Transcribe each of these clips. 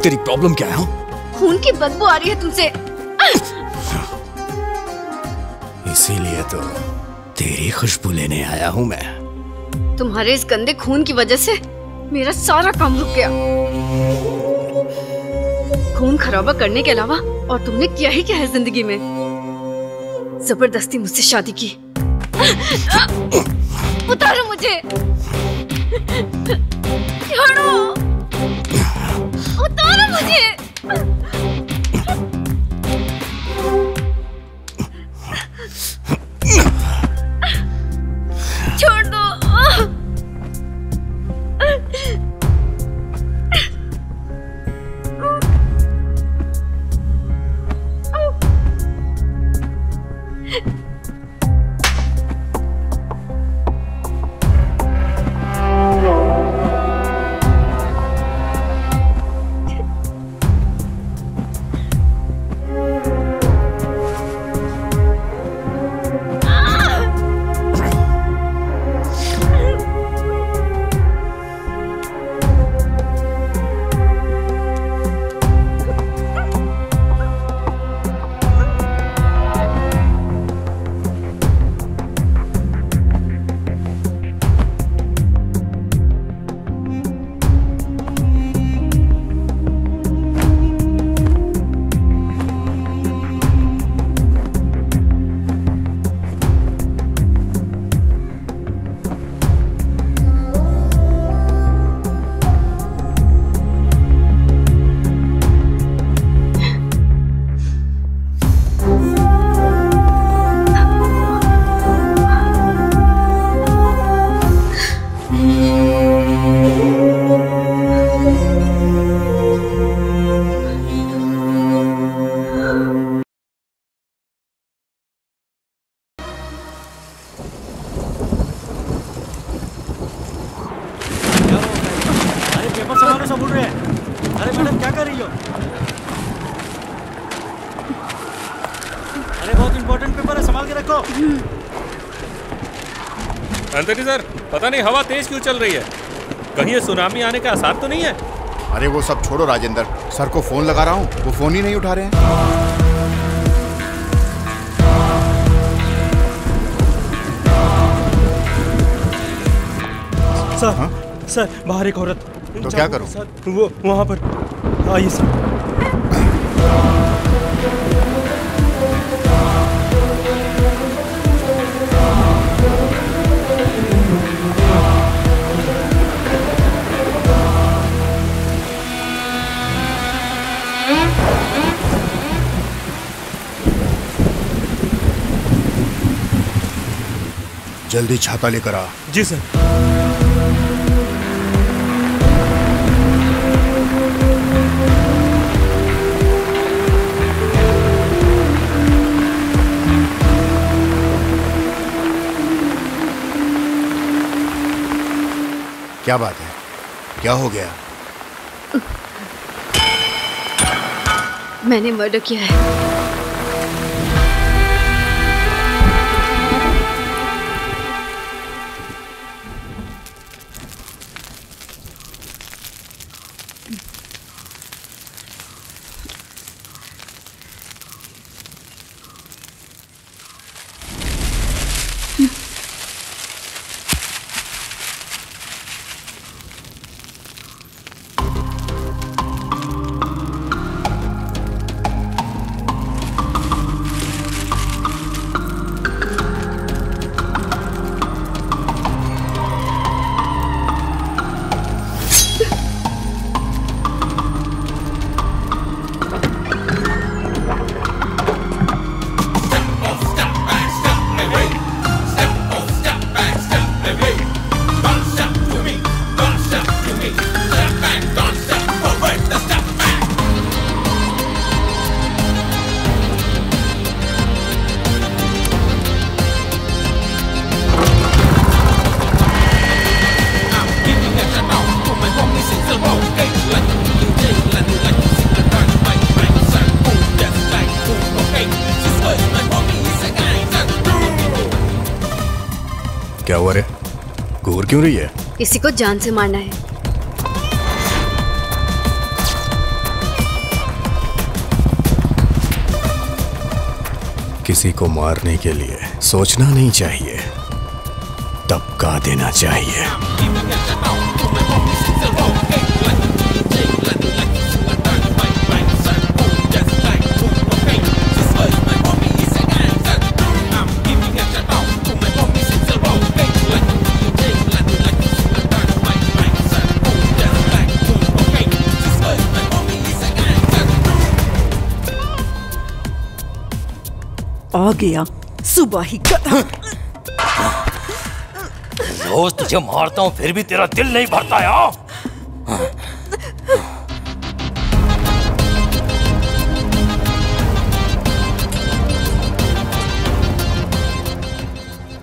तेरी प्रॉब्लम क्या है? खून की बदबू आ रही है तुमसे। इसीलिए तो तेरी खुशबू लेने आया हूं मैं। तुम्हारे इस गंदे खून की वजह से मेरा सारा काम रुक गया। खून खराबा करने के अलावा और तुमने किया ही क्या है जिंदगी में? जबरदस्ती मुझसे शादी की। उतारो मुझे, छोड़ो, उतारो मुझे। छोड़ दो। अंतरी सर, पता नहीं हवा तेज क्यों चल रही है। कहीं ये सुनामी आने का आसार तो नहीं है? अरे वो सब छोड़ो राजेंद्र, सर को फोन लगा रहा हूँ, वो फोन ही नहीं उठा रहे हैं। सर, हाँ? सर बाहर एक औरत। तो क्या करूं? वो वहां पर आइए सर। जल्दी छाता लेकर आ। जी सर। क्या बात है? क्या हो गया? मैंने मर्डर किया है। क्या हुआ रे? घूर क्यों रही है? किसी को जान से मारना है। किसी को मारने के लिए सोचना नहीं चाहिए, टपका देना चाहिए। आ गया सुबह ही कदम। रोज तुझे मारता हूँ फिर भी तेरा दिल नहीं भरता यार।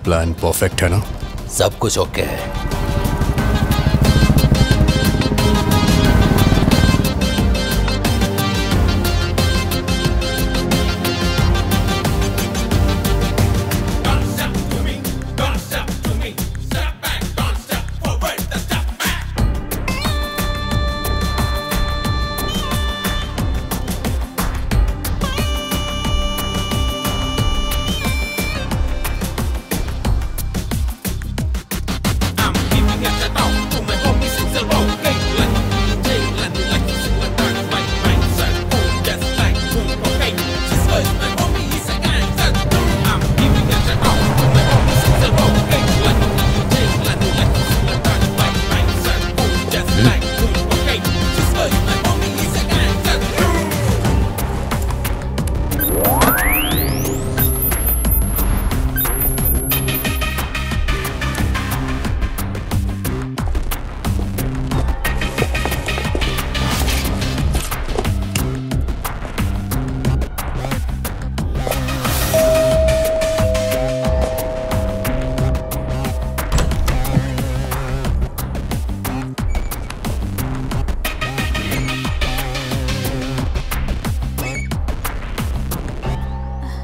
प्लान परफेक्ट है ना? सब कुछ ओके है।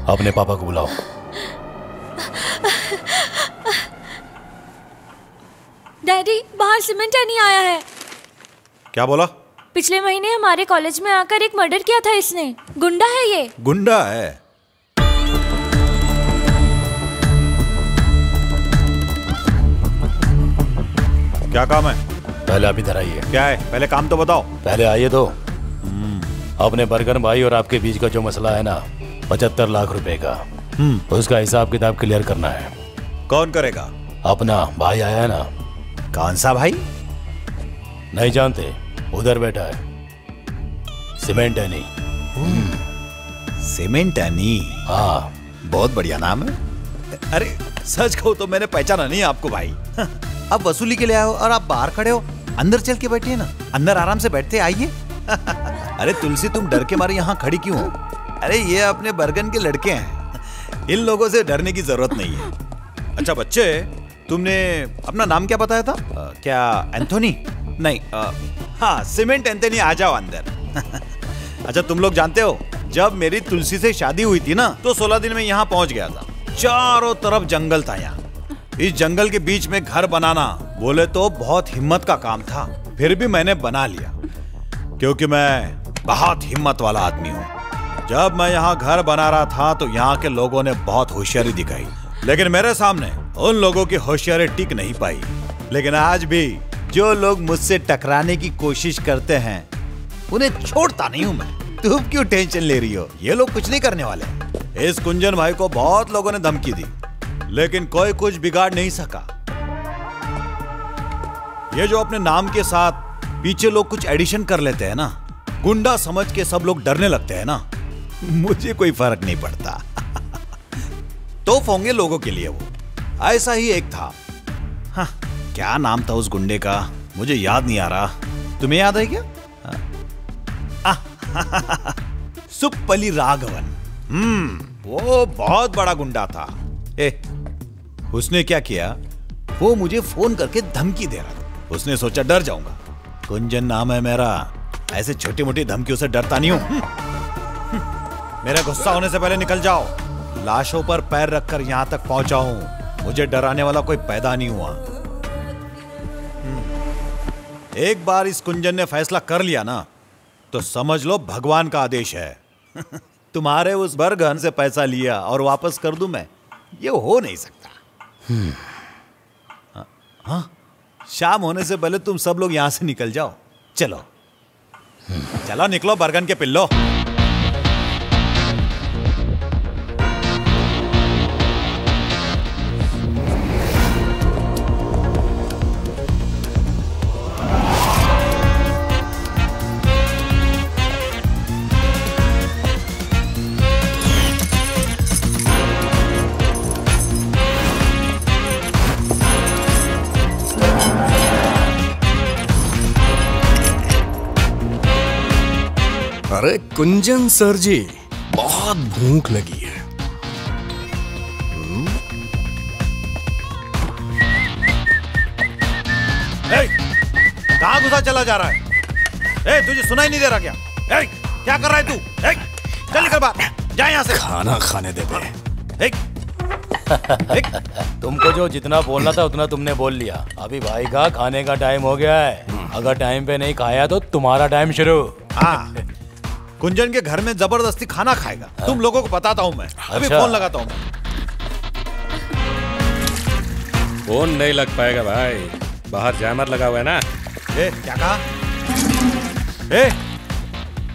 अपने पापा को बुलाओ। डैडी, बाहर सीमेंट नहीं आया है। क्या बोला? पिछले महीने हमारे कॉलेज में आकर एक मर्डर किया था इसने। गुंडा है ये। गुंडा है? क्या काम है? पहले आप इधर आइए। क्या है? पहले काम तो बताओ। पहले आइए तो। अपने बर्गन भाई और आपके बीच का जो मसला है ना, 75 लाख रुपए का, उसका हिसाब किताब क्लियर करना है। कौन करेगा? अपना भाई आया है ना। कौन सा भाई? नहीं जानते? उधर बैठा है, सीमेंट है नहीं। सीमेंट है नहीं? हाँ, बहुत बढ़िया नाम है। अरे सच कहूं तो मैंने पहचाना नहीं आपको भाई। अब वसूली के लिए आए हो और आप बाहर खड़े हो। अंदर चल के बैठिए ना, अंदर आराम से बैठते आइए। अरे तुलसी, तुम डर के मारे यहाँ खड़ी क्यों हो? अरे ये अपने बर्गन के लड़के हैं, इन लोगों से डरने की जरूरत नहीं है। अच्छा बच्चे, तुमने अपना नाम क्या बताया था? क्या एंथोनी? नहीं, हाँ सीमेंट एंथोनी, आ जाओ अंदर। अच्छा तुम लोग जानते हो, जब मेरी तुलसी से शादी हुई थी ना, तो 16 दिन में यहाँ पहुंच गया था। चारों तरफ जंगल था यहाँ। इस जंगल के बीच में घर बनाना बोले तो बहुत हिम्मत का काम था, फिर भी मैंने बना लिया क्योंकि मैं बहुत हिम्मत वाला आदमी हूँ। जब मैं यहाँ घर बना रहा था तो यहाँ के लोगों ने बहुत होशियारी दिखाई, लेकिन मेरे सामने उन लोगों की होशियारी टिक नहीं पाई। लेकिन आज भी जो लोग मुझसे टकराने की कोशिश करते हैं उन्हें छोड़ता नहीं हूँ मैं। तुम क्यों टेंशन ले रही हो? ये लोग कुछ नहीं करने वाले। इस कुंजन भाई को बहुत लोगों ने धमकी दी, लेकिन कोई कुछ बिगाड़ नहीं सका। ये जो अपने नाम के साथ पीछे लोग कुछ एडिशन कर लेते हैं ना, गुंडा समझ के सब लोग डरने लगते हैं ना, मुझे कोई फर्क नहीं पड़ता। तो होंगे लोगों के लिए वो। ऐसा ही एक था। हाँ, क्या नाम था उस गुंडे का, मुझे याद नहीं आ रहा। तुम्हें याद है क्या? सुप्पली राघवन। वो बहुत बड़ा गुंडा था। उसने क्या किया, वो मुझे फोन करके धमकी दे रहा था। उसने सोचा डर जाऊंगा, कुंजन नाम है मेरा, ऐसे छोटी मोटी धमकियों से डरता नहीं हूं। मेरा गुस्सा होने से पहले निकल जाओ। लाशों पर पैर रखकर यहां तक पहुंचा हूं, मुझे डराने वाला कोई पैदा नहीं हुआ। एक बार इस कुंजन ने फैसला कर लिया ना तो समझ लो भगवान का आदेश है। तुम्हारे उस बरगन से पैसा लिया और वापस कर दूं मैं, ये हो नहीं सकता। हाँ, शाम होने से पहले तुम सब लोग यहां से निकल जाओ। चलो चलो निकलो बरगन के पिल्लो। अरे कुंजन सर जी, बहुत भूख लगी है। कहां घुसा चला जा रहा है? तुझे सुनाई नहीं दे रहा क्या? क्या कर रहा है तू? चल निकल बाहर, जा यहां से। खाना खाने दे बे। तुमको जो जितना बोलना था उतना तुमने बोल लिया। अभी भाई का खाने का टाइम हो गया है। अगर टाइम पे नहीं खाया तो तुम्हारा टाइम शुरू। हाँ, कुंजन के घर में जबरदस्ती खाना खाएगा। तुम लोगों को बताता हूँ मैं। अभी फोन लगाता हूँ। फोन नहीं लग पाएगा भाई, बाहर जैमर लगा हुआ है ना। क्या कहा?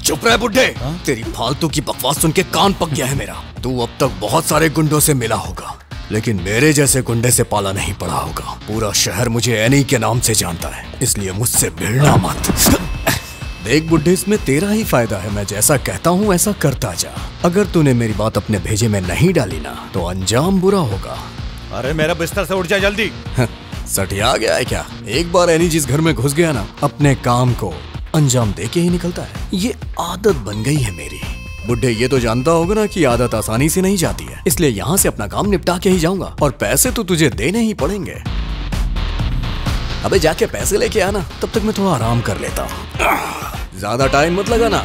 चुप रहे बुड्ढे। तेरी फालतू की बकवास सुन के कान पक गया है मेरा। तू अब तक बहुत सारे गुंडों से मिला होगा, लेकिन मेरे जैसे गुंडे से पाला नहीं पड़ा होगा। पूरा शहर मुझे एनी के नाम से जानता है, इसलिए मुझसे भिड़ना मत। देख बुड्ढे, इसमें तेरा ही फायदा है। मैं जैसा कहता हूँ ऐसा करता जा। अगर तूने मेरी बात अपने भेजे में नहीं डाली ना तो अंजाम बुरा होगा। अरे मेरा बिस्तर से उठ जा जल्दी। सठिया गया है क्या? एक बार एनी जिस घर में घुस गया ना, अपने काम को अंजाम दे के ही निकलता है। ये आदत बन गई है मेरी। बुड्ढे, ये तो जानता होगा ना कि आदत आसानी से नहीं जाती है, इसलिए यहाँ से अपना काम निपटा के ही जाऊंगा। और पैसे तो तुझे देने ही पड़ेंगे। अबे जाके पैसे लेके आना, तब तक मैं थोड़ा आराम कर लेता हूँ। ज्यादा टाइम मत लगाना।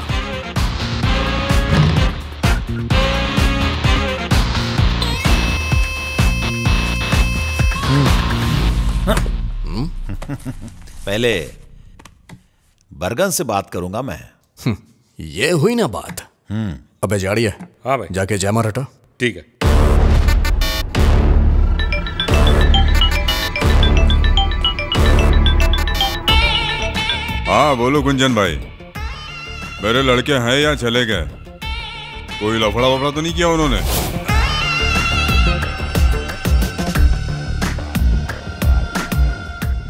पहले बरगन से बात करूंगा मैं। ये हुई ना बात। अबे जाड़िए, हाँ भाई, जाके जैमर हटा। ठीक है। हाँ बोलो कुंजन भाई, मेरे लड़के हैं या चले गए? कोई लफड़ा वफड़ा तो नहीं किया उन्होंने?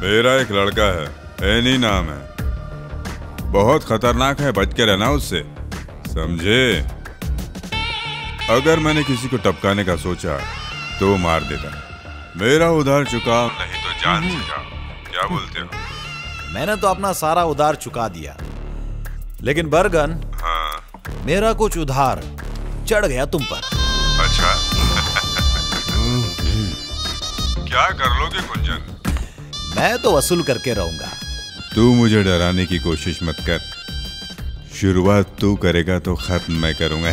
मेरा एक लड़का है, एनी नाम है, बहुत खतरनाक है, बच के रहना उससे, समझे? अगर मैंने किसी को टपकाने का सोचा तो मार देता। मेरा उधार चुकाओ, नहीं तो जान से जाओ। क्या बोलते हो? मैंने तो अपना सारा उधार चुका दिया, लेकिन बरगन, हाँ, मेरा कुछ उधार चढ़ गया तुम पर। अच्छा। क्या कर लोगे कुंजन? मैं तो वसूल करके रहूंगा। तू मुझे डराने की कोशिश मत कर। शुरुआत तू करेगा तो खत्म मैं करूंगा।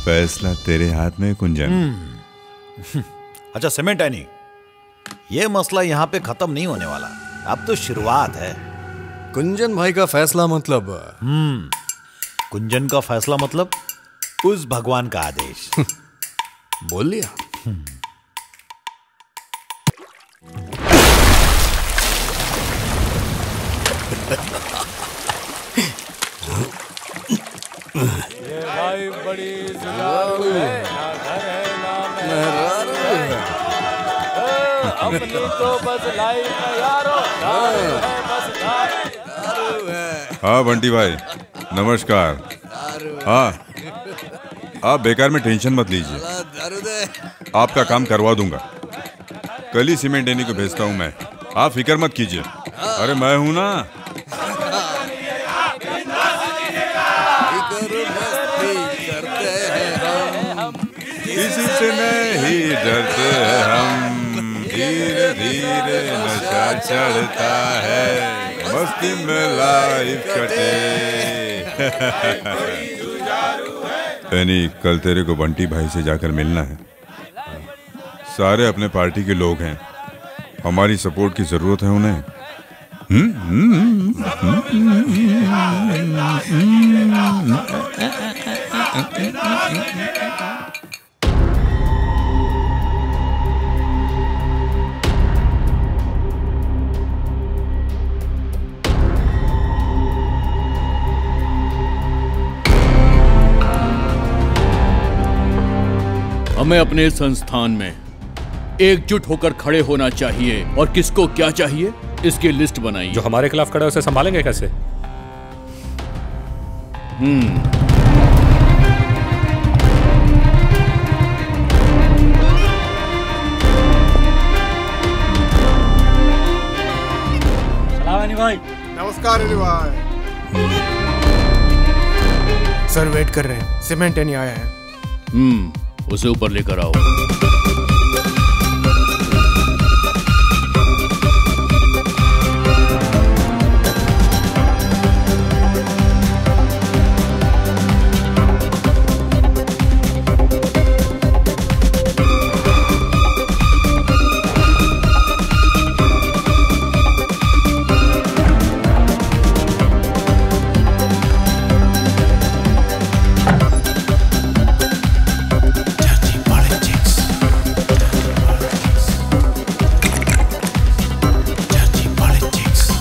फैसला तेरे हाथ में कुंजन। अच्छा सीमेंट एनी, ये मसला यहाँ पे खत्म नहीं होने वाला, अब तो शुरुआत है। कुंजन भाई का फैसला मतलब? कुंजन का फैसला मतलब उस भगवान का आदेश। बोल लिया। ये भाई बड़ी जुगाड़ू है, ना घर है ना मेहरारू है। अपनी तो बस लाइफ में यारो, दारू है बस दारू है। हाँ बंटी भाई नमस्कार। हाँ, आप बेकार में टेंशन मत लीजिए, आपका काम करवा दूंगा। कल ही सीमेंट देने को भेजता हूँ मैं, आप फिक्र मत कीजिए। अरे मैं हूँ ना। किसी से नहीं डरते हैं हम, धीरे धीरे नशा चढ़ता है, मस्ती में लाइफ कटे। एनी, कल तेरे को बंटी भाई से जाकर मिलना है। सारे अपने पार्टी के लोग हैं, हमारी सपोर्ट की जरूरत है उन्हें। हमें अपने संस्थान में एकजुट होकर खड़े होना चाहिए और किसको क्या चाहिए इसकी लिस्ट बनाइए। जो हमारे खिलाफ खड़ा है उसे संभालेंगे कैसे? सलाम अली भाई। नमस्कार अली भाई। सर वेट कर रहे हैं, सीमेंट नहीं आया है। उसे ऊपर लेकर आओ।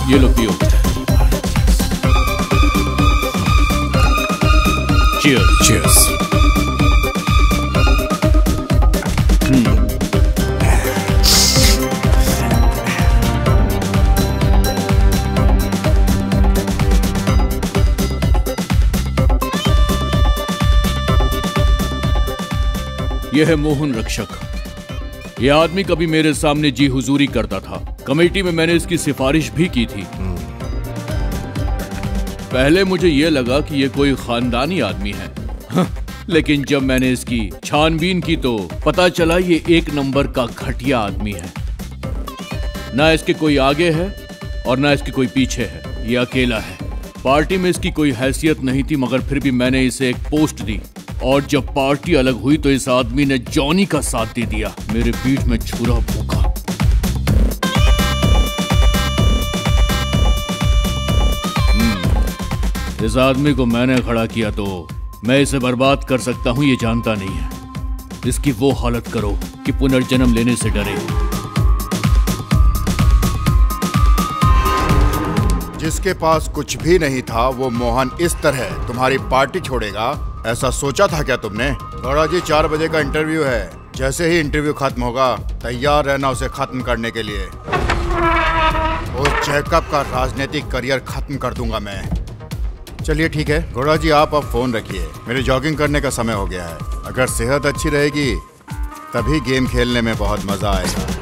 ये लो पियो। Cheers. Cheers. यह है मोहन रक्षक। यह आदमी कभी मेरे सामने जी हुजूरी करता था। कमेटी में मैंने इसकी सिफारिश भी की थी। पहले मुझे यह लगा कि यह कोई खानदानी आदमी है, लेकिन जब मैंने इसकी छानबीन की तो पता चला ये एक नंबर का घटिया आदमी है। ना इसके कोई आगे है और ना इसके कोई पीछे है, ये अकेला है। पार्टी में इसकी कोई हैसियत नहीं थी, मगर फिर भी मैंने इसे एक पोस्ट दी और जब पार्टी अलग हुई तो इस आदमी ने जॉनी का साथ दे दिया। मेरे पीठ में छुरा भूखा। इस आदमी को मैंने खड़ा किया तो मैं इसे बर्बाद कर सकता हूं, ये जानता नहीं है। इसकी वो हालत करो कि पुनर्जन्म लेने से डरे। जिसके पास कुछ भी नहीं था वो मोहन इस तरह तुम्हारी पार्टी छोड़ेगा, ऐसा सोचा था क्या तुमने? गौड़ा जी 4 बजे का इंटरव्यू है। जैसे ही इंटरव्यू खत्म होगा तैयार रहना उसे खत्म करने के लिए। उस जैकब का राजनीतिक करियर खत्म कर दूंगा मैं। चलिए ठीक है घोड़ा जी, आप अब फोन रखिए, मेरे जॉगिंग करने का समय हो गया है। अगर सेहत अच्छी रहेगी तभी गेम खेलने में बहुत मजा आएगा।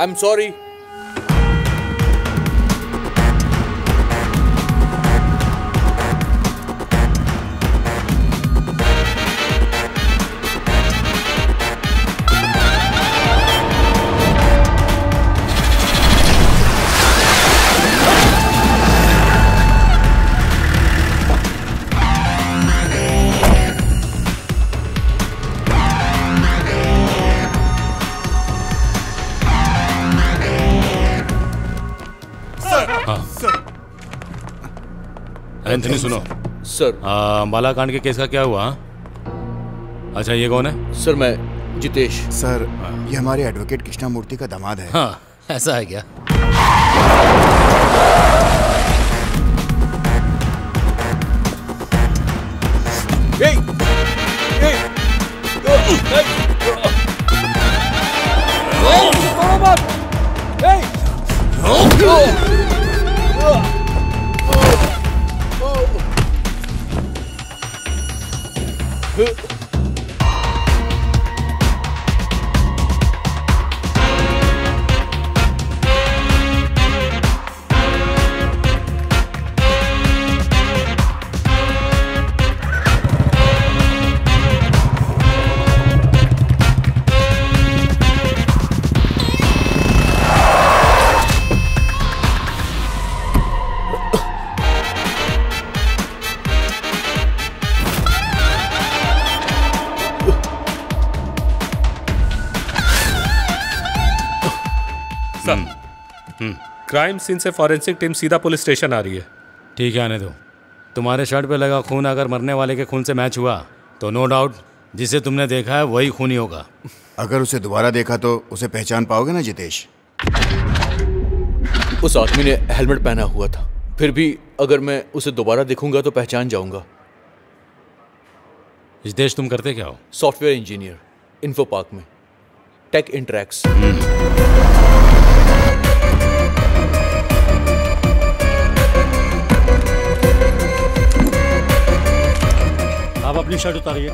I'm sorry. एंथनी सुनो सर। अंबाला कांड के केस का क्या हुआ? अच्छा ये कौन है? सर मैं जितेश। सर ये हमारे एडवोकेट कृष्णामूर्ति का दामाद है। हाँ ऐसा है क्या? क्राइम सीन से फॉरेंसिक टीम सीधा पुलिस स्टेशन आ रही है। ठीक है आने दो। तुम्हारे शर्ट पे लगा खून अगर मरने वाले के खून से मैच हुआ तो नो डाउट जिसे तुमने देखा है वही खूनी होगा। अगर उसे दोबारा देखा तो उसे पहचान पाओगे ना जितेश? उस आदमी ने हेलमेट पहना हुआ था, फिर भी अगर मैं उसे दोबारा देखूंगा तो पहचान जाऊंगा। जितेश तुम करते क्या हो? सॉफ्टवेयर इंजीनियर, इन्फो पार्क में, टेक इंटरैक्स। आप अपनी शर्ट उतारिए,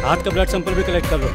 हाथ का ब्लड सैंपल भी कलेक्ट कर लो।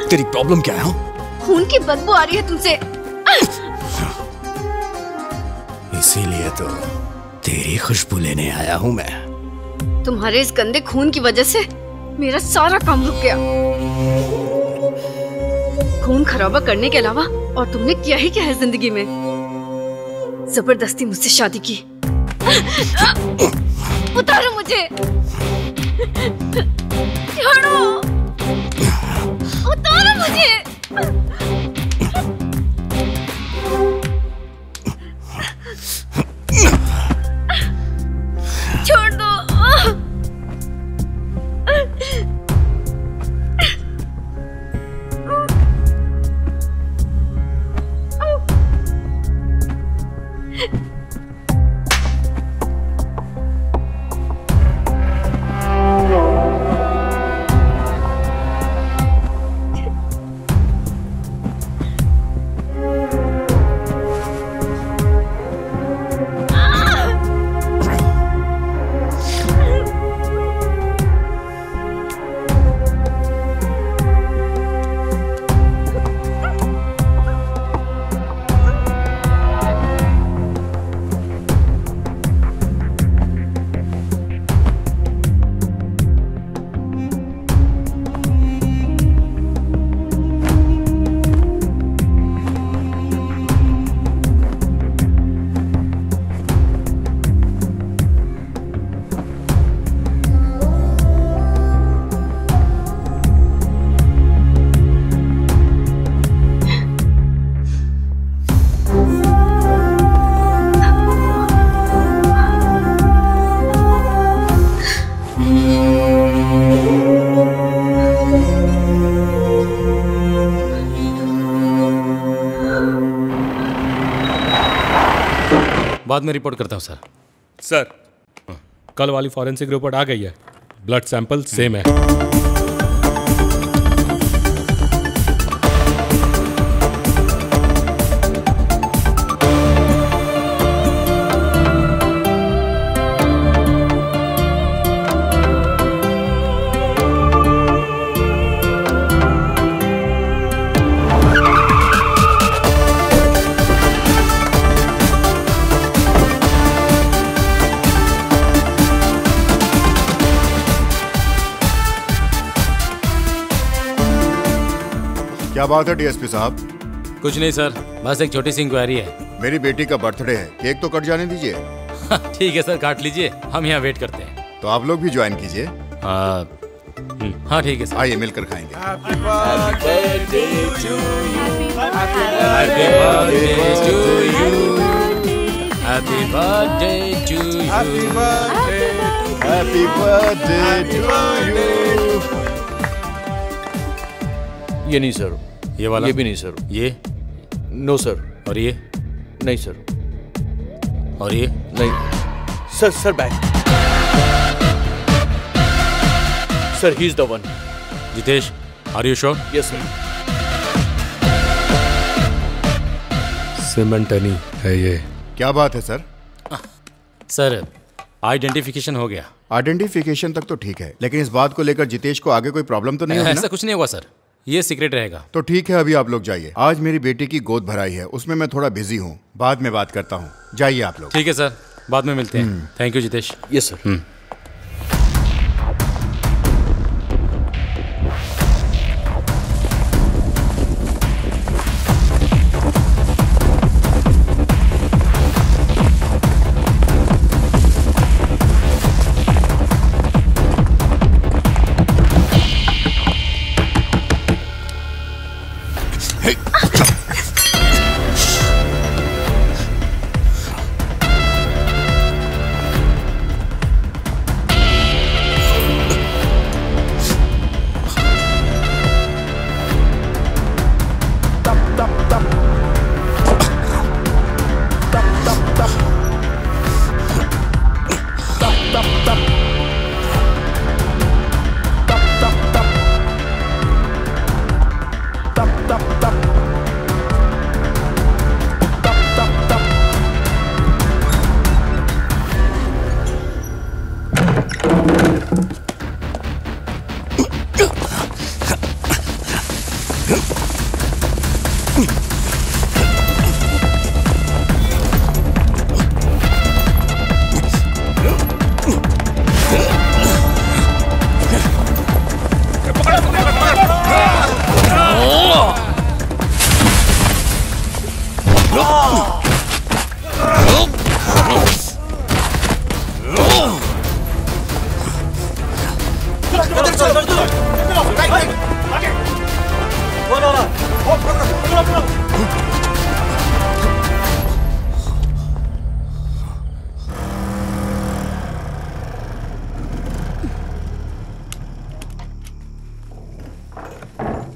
तेरी प्रॉब्लम क्या है? खून की बदबू आ रही है तुमसे। इसीलिए तो तेरी खुशबू लेने आया हूं मैं। तुम्हारे इस गंदे खून की वजह से मेरा सारा काम रुक गया। खून खराबा करने के अलावा और तुमने क्या ही क्या है जिंदगी में? जबरदस्ती मुझसे शादी की। उतारो मुझे, छोड़ो, उतारो मुझे। छोड़ दो। बाद में रिपोर्ट करता हूँ सर। सर, कल वाली फॉरेंसिक रिपोर्ट आ गई है, ब्लड सैंपल सेम है। क्या बात है डीएसपी साहब? कुछ नहीं सर, बस एक छोटी सी इंक्वायरी है। मेरी बेटी का बर्थडे है, केक तो कट जाने दीजिए। ठीक है सर, काट लीजिए, हम यहाँ वेट करते हैं। तो आप लोग भी ज्वाइन कीजिए। हाँ ठीक है सर, आइए मिलकर खाएंगे। Happy birthday to you. Happy birthday to you. Happy birthday to you. Happy birthday to you. ये नहीं सर, ये वाला, ये भी नहीं सर, ये नो सर, और ये नहीं सर, और ये नहीं sir. Sir back sir, he is the one. Jitesh, are you sure? Yes sir. सिमेंटनी है ये। क्या बात है सर? सर, आइडेंटिफिकेशन हो गया। आइडेंटिफिकेशन तक तो ठीक है, लेकिन इस बात को लेकर जितेश को आगे कोई प्रॉब्लम तो नहीं होगी ना? ऐसा कुछ नहीं होगा सर, ये सीक्रेट रहेगा। तो ठीक है, अभी आप लोग जाइए। आज मेरी बेटी की गोद भराई है, उसमें मैं थोड़ा बिजी हूँ, बाद में बात करता हूँ। जाइए आप लोग। ठीक है सर, बाद में मिलते हैं। Thank you Jitesh. Yes sir.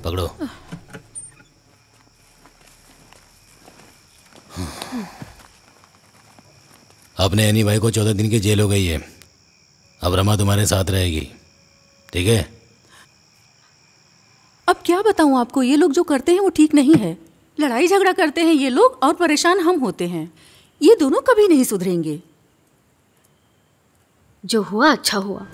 पकड़ो। अपने एनी भाई को 14 दिन की जेल हो गई है। अब रमा तुम्हारे साथ रहेगी, ठीक है? अब क्या बताऊं आपको, ये लोग जो करते हैं वो ठीक नहीं है। लड़ाई झगड़ा करते हैं ये लोग और परेशान हम होते हैं। ये दोनों कभी नहीं सुधरेंगे। जो हुआ अच्छा हुआ।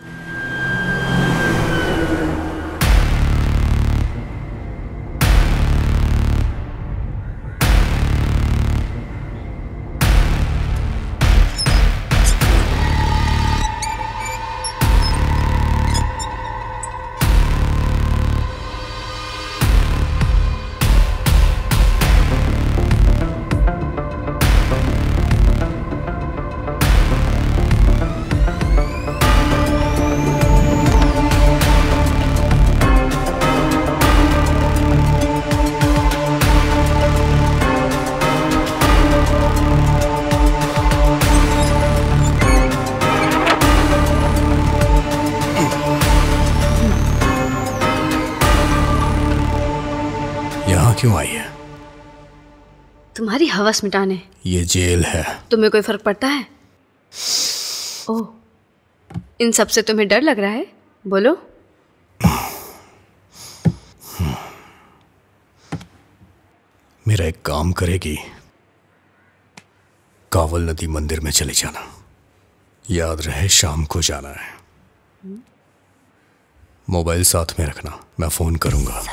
क्यों आई है? तुम्हारी हवस मिटाने। ये जेल है। तुम्हें कोई फर्क पड़ता है? ओह, इन सब से तुम्हें डर लग रहा है? बोलो। मेरा एक काम करेगी, कावल नदी मंदिर में चले जाना। याद रहे शाम को जाना है। मोबाइल साथ में रखना, मैं फोन करूंगा।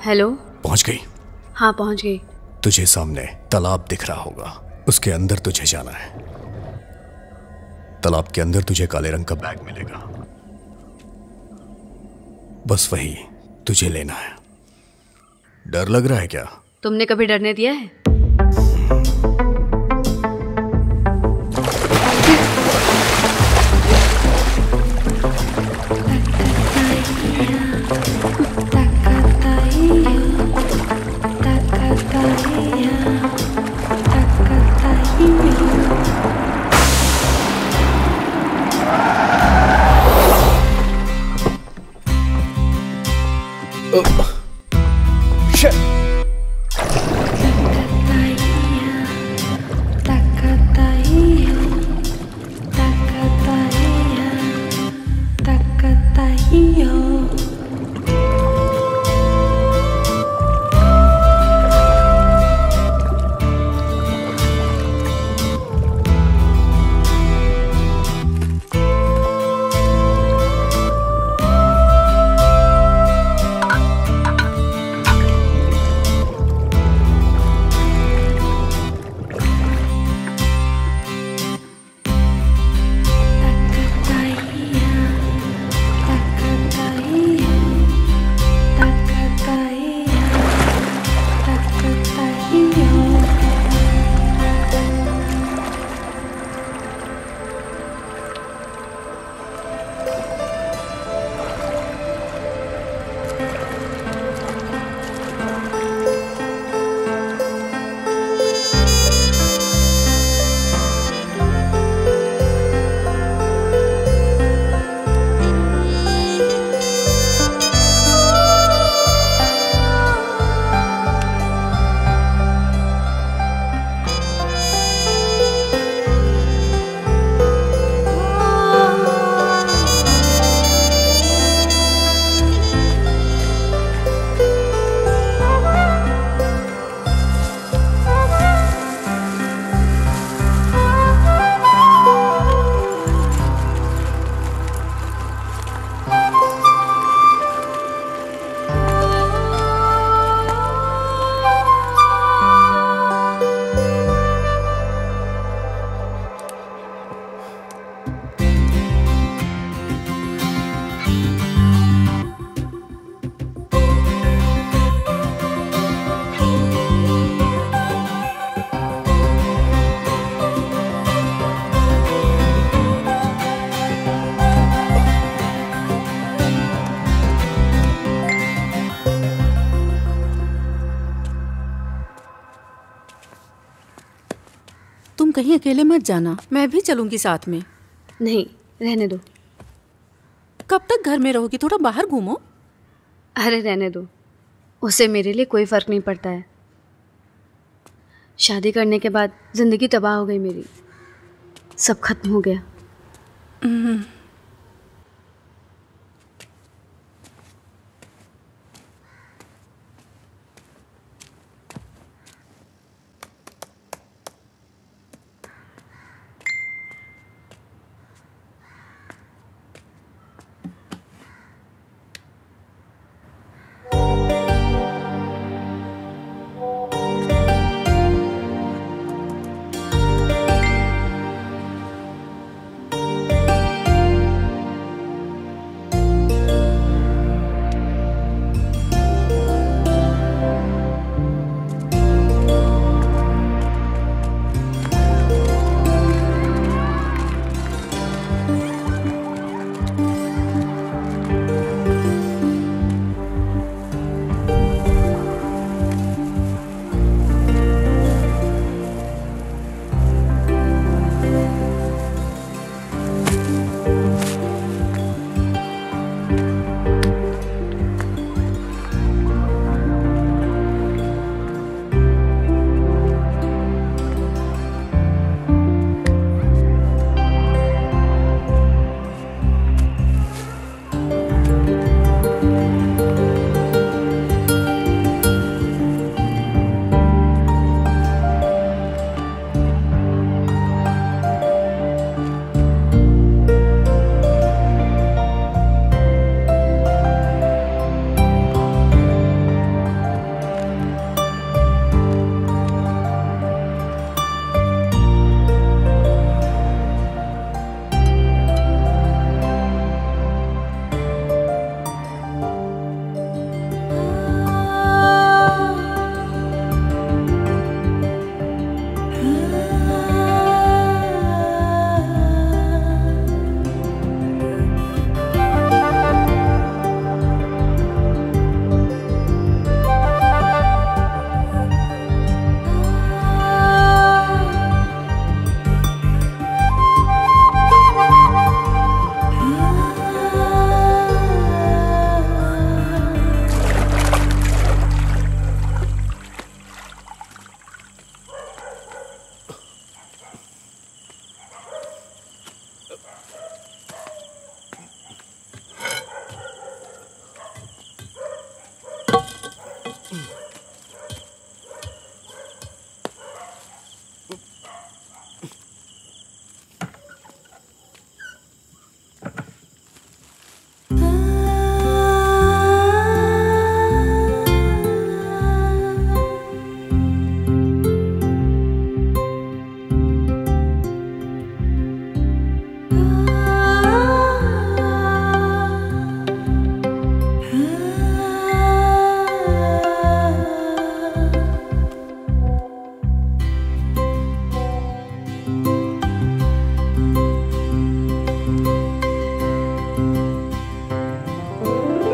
हेलो। पहुंच गई? हाँ पहुंच गई। तुझे सामने तालाब दिख रहा होगा, उसके अंदर तुझे जाना है। तालाब के अंदर तुझे काले रंग का बैग मिलेगा, बस वही तुझे लेना है। डर लग रहा है क्या? तुमने कभी डरने दिया है? कहीं अकेले मत जाना, मैं भी चलूंगी साथ में। नहीं, रहने दो। कब तक घर में रहोगी? थोड़ा बाहर घूमो। अरे रहने दो, उससे मेरे लिए कोई फर्क नहीं पड़ता है। शादी करने के बाद जिंदगी तबाह हो गई मेरी, सब खत्म हो गया।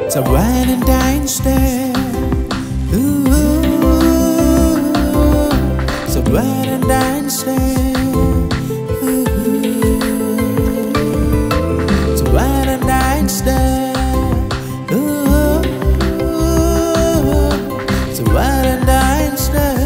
It's a Valentine's Day. Ooh, it's a Valentine's Day. Ooh, it's a Valentine's Day. Ooh, it's a Valentine's Day.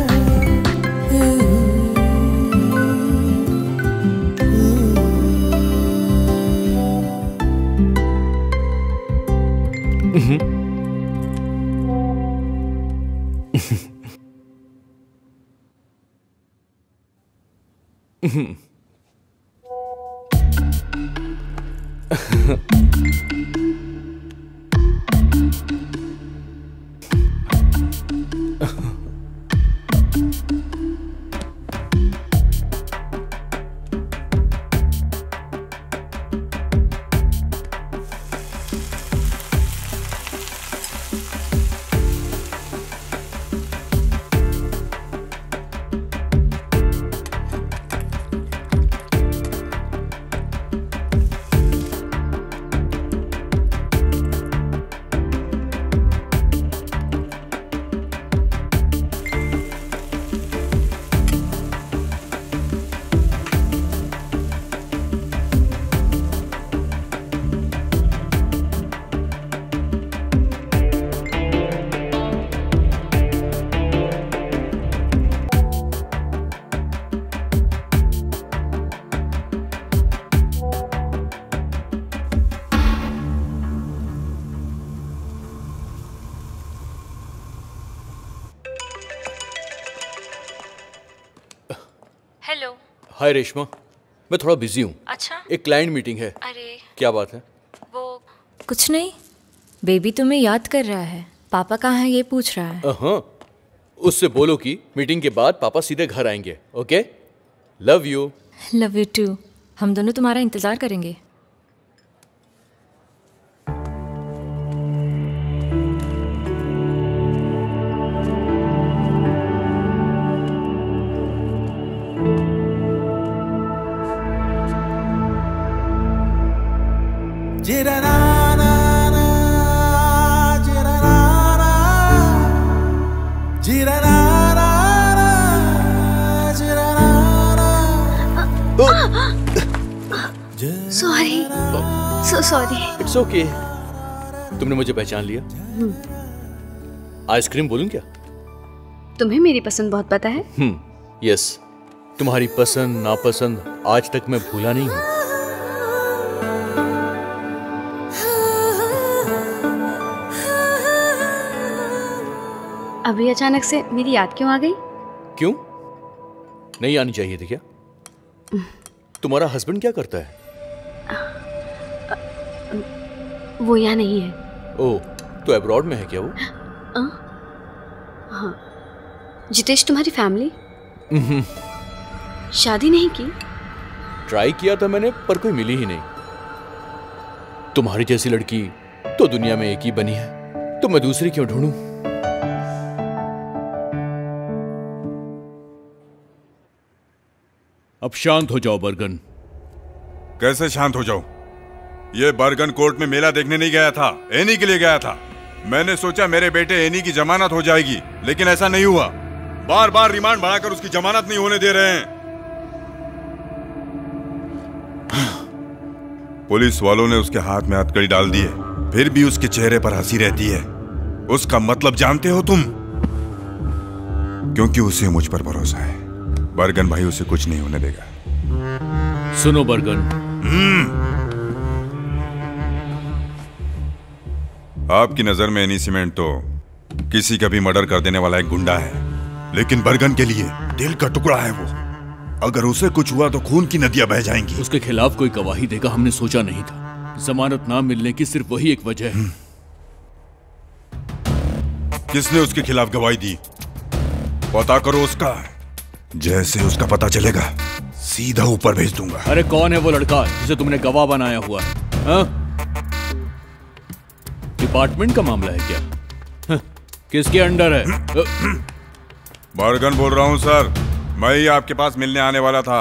Hello. Hi Reshma, मैं थोड़ा बिजी हूँ। अच्छा। एक क्लाइंट मीटिंग है। अरे क्या बात है? वो कुछ नहीं, बेबी तुम्हें याद कर रहा है। पापा कहाँ है ये पूछ रहा है। हाँ, उससे बोलो कि मीटिंग के बाद पापा सीधे घर आएंगे। Okay, love you. Love you too. हम दोनों तुम्हारा इंतजार करेंगे। Sorry, so sorry. It's okay. तुमने मुझे पहचान लिया। आइसक्रीम बोलूं क्या? तुम्हें मेरी पसंद बहुत पता है। यस, तुम्हारी पसंद नापसंद आज तक मैं भूला नहीं हूं। अभी अचानक से मेरी याद क्यों आ गई? क्यों? नहीं आनी चाहिए थी क्या? तुम्हारा हस्बैंड क्या करता है? वो यहाँ नहीं है। ओह, तो अब्रॉड में है क्या वो? हाँ। जितेश, तुम्हारी फैमिली शादी नहीं की? ट्राई किया था मैंने, पर कोई मिली ही नहीं। तुम्हारी जैसी लड़की तो दुनिया में एक ही बनी है, तो मैं दूसरी क्यों ढूंढूं? अब शांत हो जाओ बर्गन। कैसे शांत हो जाऊं? ये बर्गन कोर्ट में मेला देखने नहीं गया था, एनी के लिए गया था। मैंने सोचा मेरे बेटे एनी की जमानत हो जाएगी, लेकिन ऐसा नहीं हुआ। बार बार रिमांड बढ़ाकर उसकी जमानत नहीं होने दे रहे हैं। पुलिस वालों ने उसके हाथ में हथकड़ी डाल दी है, फिर भी उसके चेहरे पर हंसी रहती है। उसका मतलब जानते हो तुम? क्योंकि उसे मुझ पर भरोसा है। बर्गन भाई उसे कुछ नहीं होने देगा। सुनो बर्गन, आपकी नजर में एनी सीमेंट तो किसी का भी मर्डर कर देने वाला एक गुंडा है, लेकिन बर्गन के लिए दिल का टुकड़ा है वो। अगर उसे कुछ हुआ तो खून की नदियां बह जाएंगी। उसके खिलाफ कोई गवाही देगा हमने सोचा नहीं था। जमानत ना मिलने की सिर्फ वही एक वजह है। किसने उसके खिलाफ गवाही दी? पता करो उसका। जैसे उसका पता चलेगा सीधा ऊपर भेज दूंगा। अरे कौन है वो लड़का जिसे तुमने गवाह बनाया हुआ है? हाँ? डिपार्टमेंट का मामला है क्या? हाँ? किसके अंडर है? बर्गन बोल रहा हूं सर, मैं ही आपके पास मिलने आने वाला था।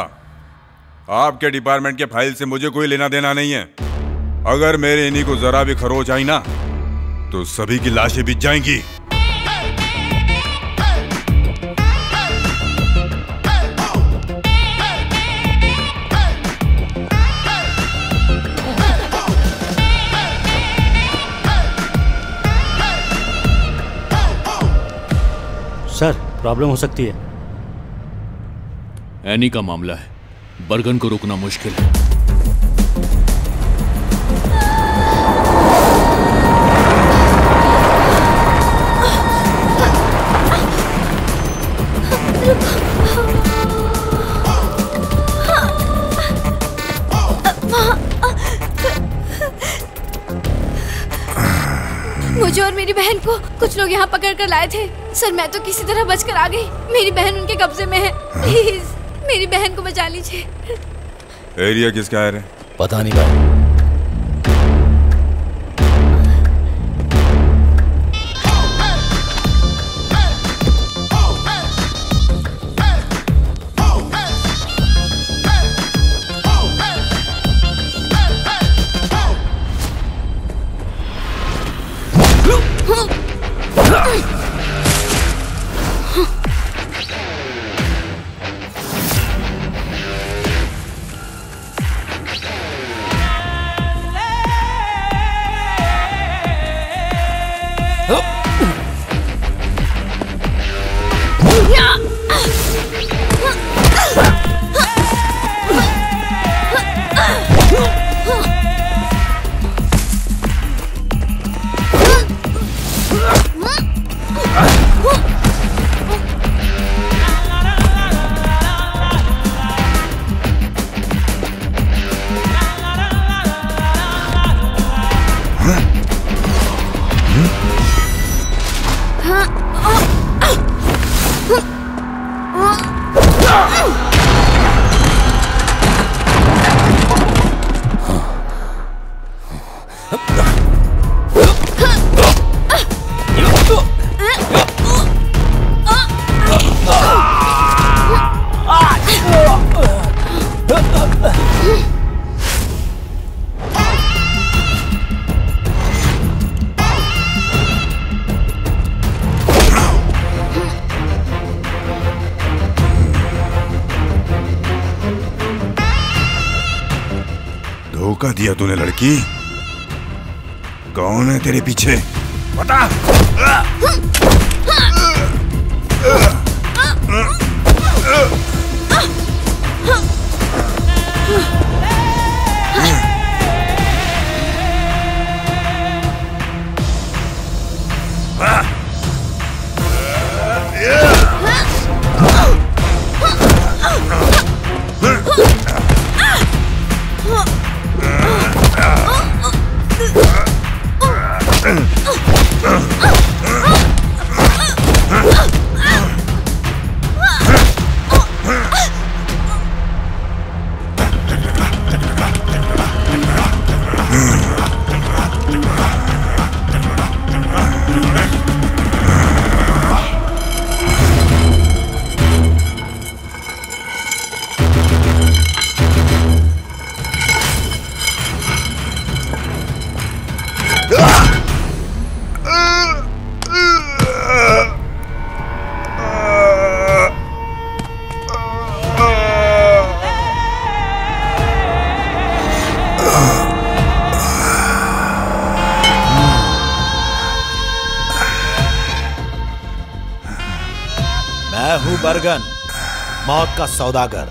आपके डिपार्टमेंट के फाइल से मुझे कोई लेना देना नहीं है। अगर मेरे इन्हीं को जरा भी खरोच आई ना तो सभी की लाशें बिछ जाएंगी। सर, प्रॉब्लम हो सकती है। एनी का मामला है, बर्गन को रोकना मुश्किल है। मुझे और मेरी बहन को कुछ लोग यहाँ पकड़ कर लाए थे। सर, मैं तो किसी तरह बचकर आ गई। मेरी बहन उनके कब्जे में है। प्लीज मेरी बहन को बचा लीजिए। एरिया किसका है रे? पता नहीं भाई। धोखा दिया तूने लड़की। कौन है तेरे पीछे बता। बरगन, मौत का सौदागर।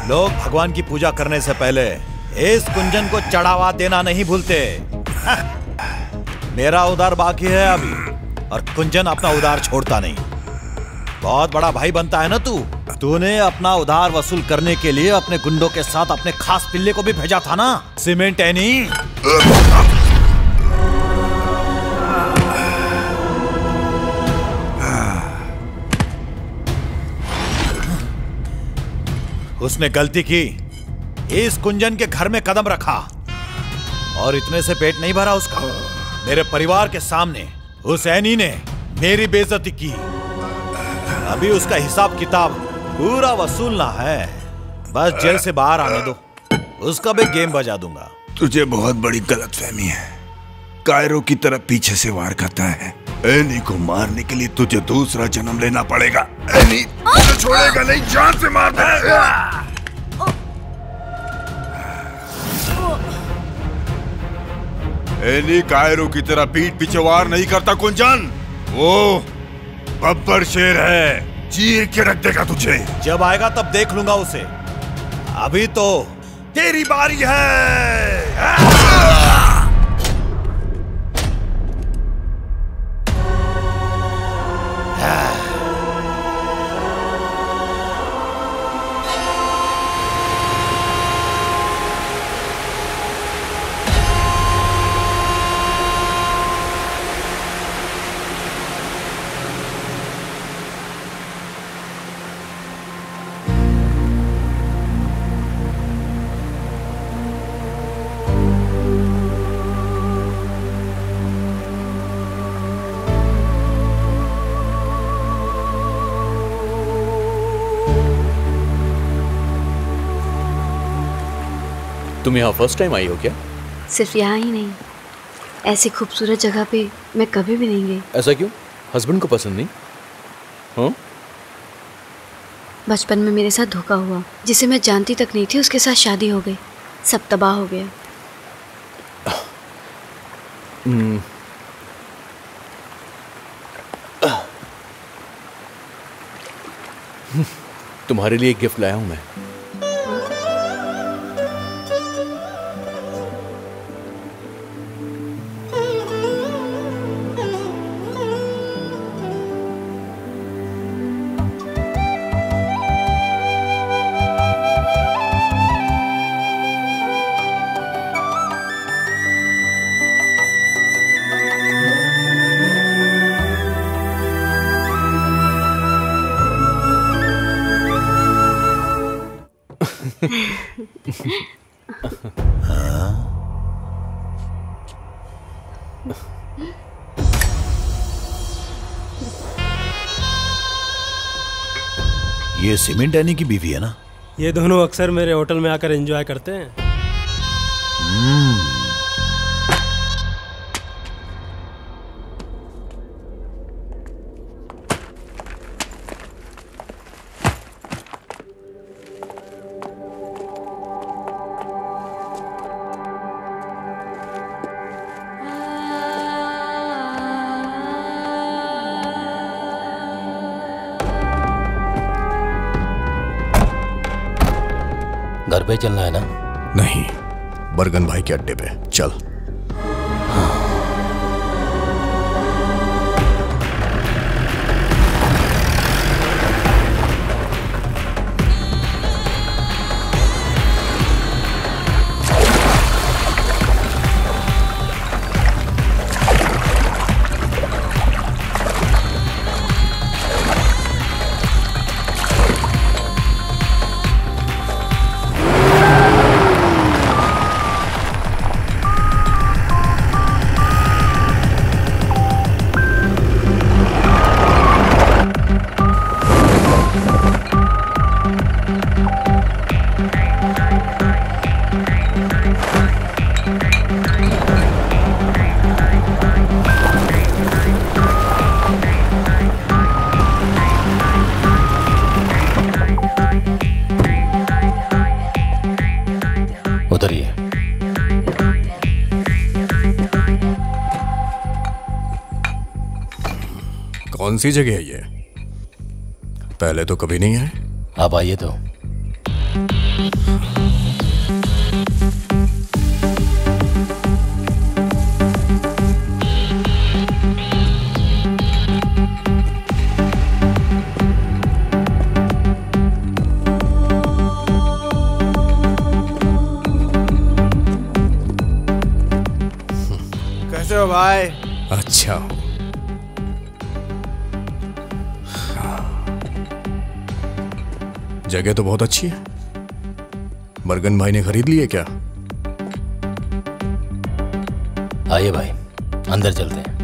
लोग भगवान की पूजा करने से पहले इस कुंजन को चढ़ावा देना नहीं भूलते। मेरा उधार बाकी है अभी, और कुंजन अपना उधार छोड़ता नहीं। बहुत बड़ा भाई बनता है ना तू। तूने अपना उधार वसूल करने के लिए अपने गुंडों के साथ अपने खास पिल्ले को भी भेजा था ना, सीमेंट एनी। उसने गलती की, इस कुंजन के घर में कदम रखा, और इतने से पेट नहीं भरा उसका। मेरे परिवार के सामने उस एनी ने मेरी बेइज्जती की। अभी उसका हिसाब किताब पूरा वसूलना है। बस जेल से बाहर आने दो, उसका भी गेम बजा दूंगा। तुझे बहुत बड़ी गलतफहमी है। कायरो की तरफ पीछे से वार करता है। एनी को मारने के लिए तुझे दूसरा जन्म लेना पड़ेगा। एनी तुझे छोड़ेगा नहीं, जान से मार देगा। एनी कायरो की तरह पीठ पीछे वार नहीं करता कुंजन। वो बब्बर शेर है, चीर के रख देगा तुझे। जब आएगा तब देख लूंगा उसे। अभी तो तेरी बारी है। तुम यहाँ फर्स्ट टाइम आई हो क्या? सिर्फ यहाँ ही नहीं, ऐसी खूबसूरत जगह पे मैं कभी भी नहीं गई। ऐसा क्यों? हस्बैंड को पसंद नहीं? हाँ? बचपन में मेरे साथ धोखा हुआ, जिसे मैं जानती तक नहीं थी, उसके साथ शादी हो गई। सब तबाह हो गया। तुम्हारे लिए एक गिफ्ट लाया हूं मैं। ये सीमेंट एनी की बीवी है ना? ये दोनों अक्सर मेरे होटल में आकर एंजॉय करते हैं। पे चलना है ना? नहीं, बरगन भाई के अड्डे पे चल। उतरिए। कौन सी जगह है ये? पहले तो कभी नहीं आए। आप आइए तो। कैसे हो भाई? अच्छा हो। जगह तो बहुत अच्छी है। बरगन भाई ने खरीद ली है क्या? आइए भाई, अंदर चलते हैं।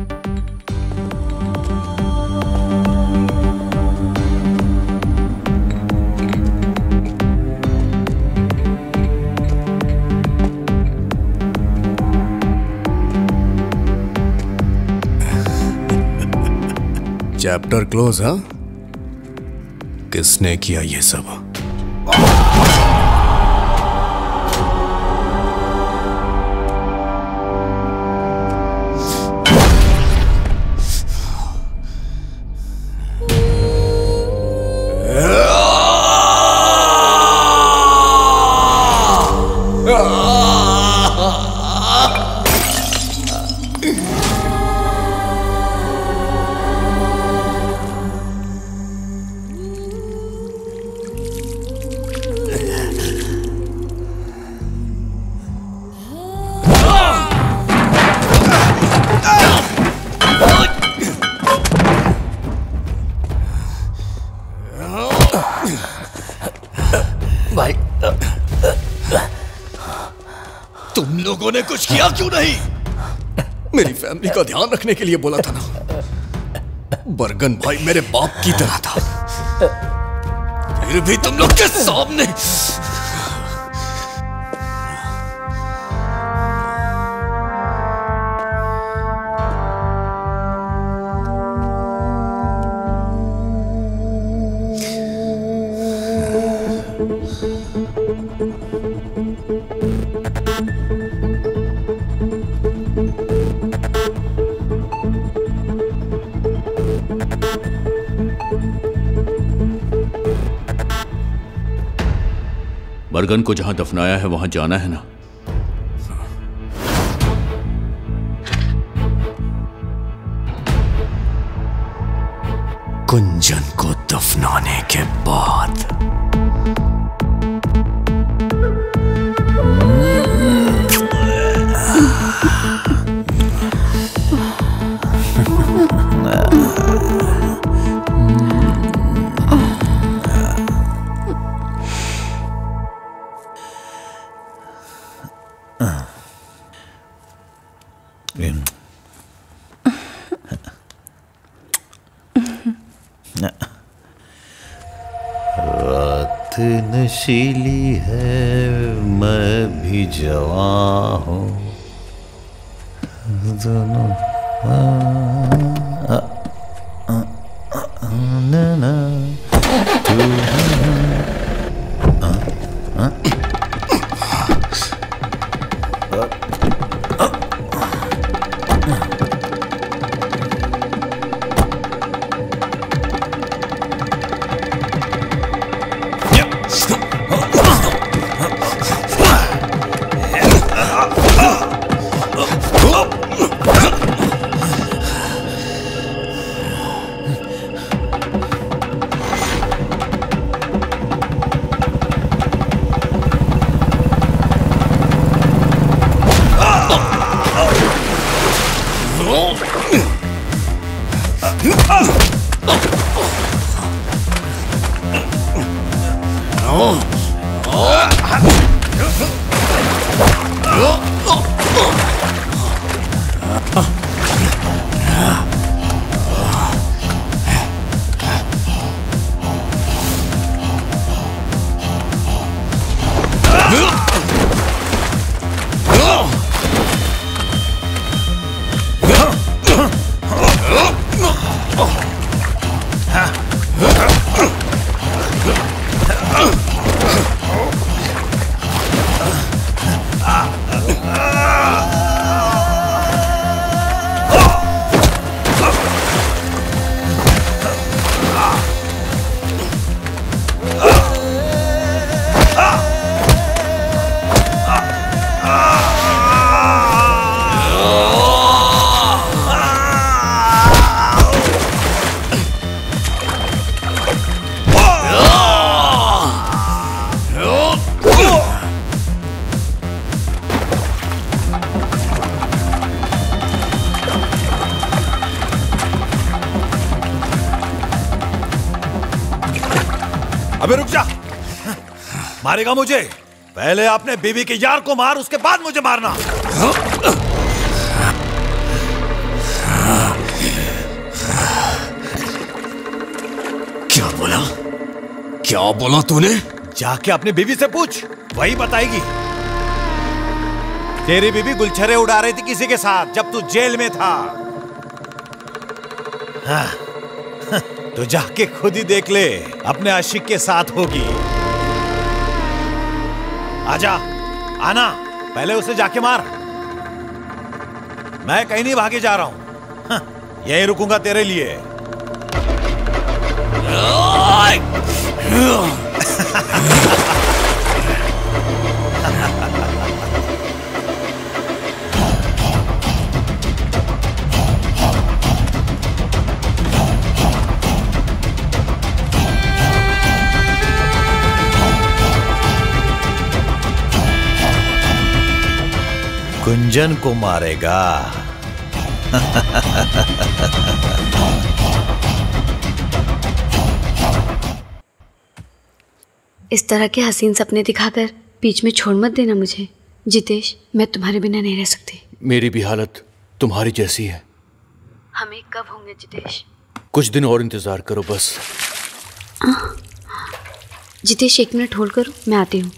Chapter close. हाँ, किसने किया ये सब? भाई, तुम लोगों ने कुछ किया क्यों नहीं? मेरी फैमिली का ध्यान रखने के लिए बोला था ना। बरगन भाई मेरे बाप की तरह था, फिर भी तुम लोग के सामने। बरगन को जहां दफनाया है वहां जाना है ना? कुंजन को दफनाने के बाद रात नशीली है, मैं भी जवां हूँ, दोनों ना अबे रुक जा, मारेगा मुझे? पहले अपने बीवी के यार को मार, उसके बाद मुझे मारना। क्या बोला? क्या बोला तूने? जाके अपनी बीवी से पूछ, वही बताएगी। तेरी बीवी गुलछरे उड़ा रही थी किसी के साथ जब तू जेल में था। हाँ, तो जाके खुद ही देख ले, अपने आशिक के साथ होगी। आजा, आना, पहले उसे जाके मार। मैं कहीं नहीं भागे जा रहा हूं, यहीं रुकूंगा तेरे लिए। गुंजन को मारेगा। इस तरह के हसीन सपने दिखाकर बीच में छोड़ मत देना मुझे जितेश। मैं तुम्हारे बिना नहीं रह सकती। मेरी भी हालत तुम्हारी जैसी है। हमें कब होंगे जितेश? कुछ दिन और इंतजार करो बस। जितेश 1 मिनट होल्ड करो, मैं आती हूँ।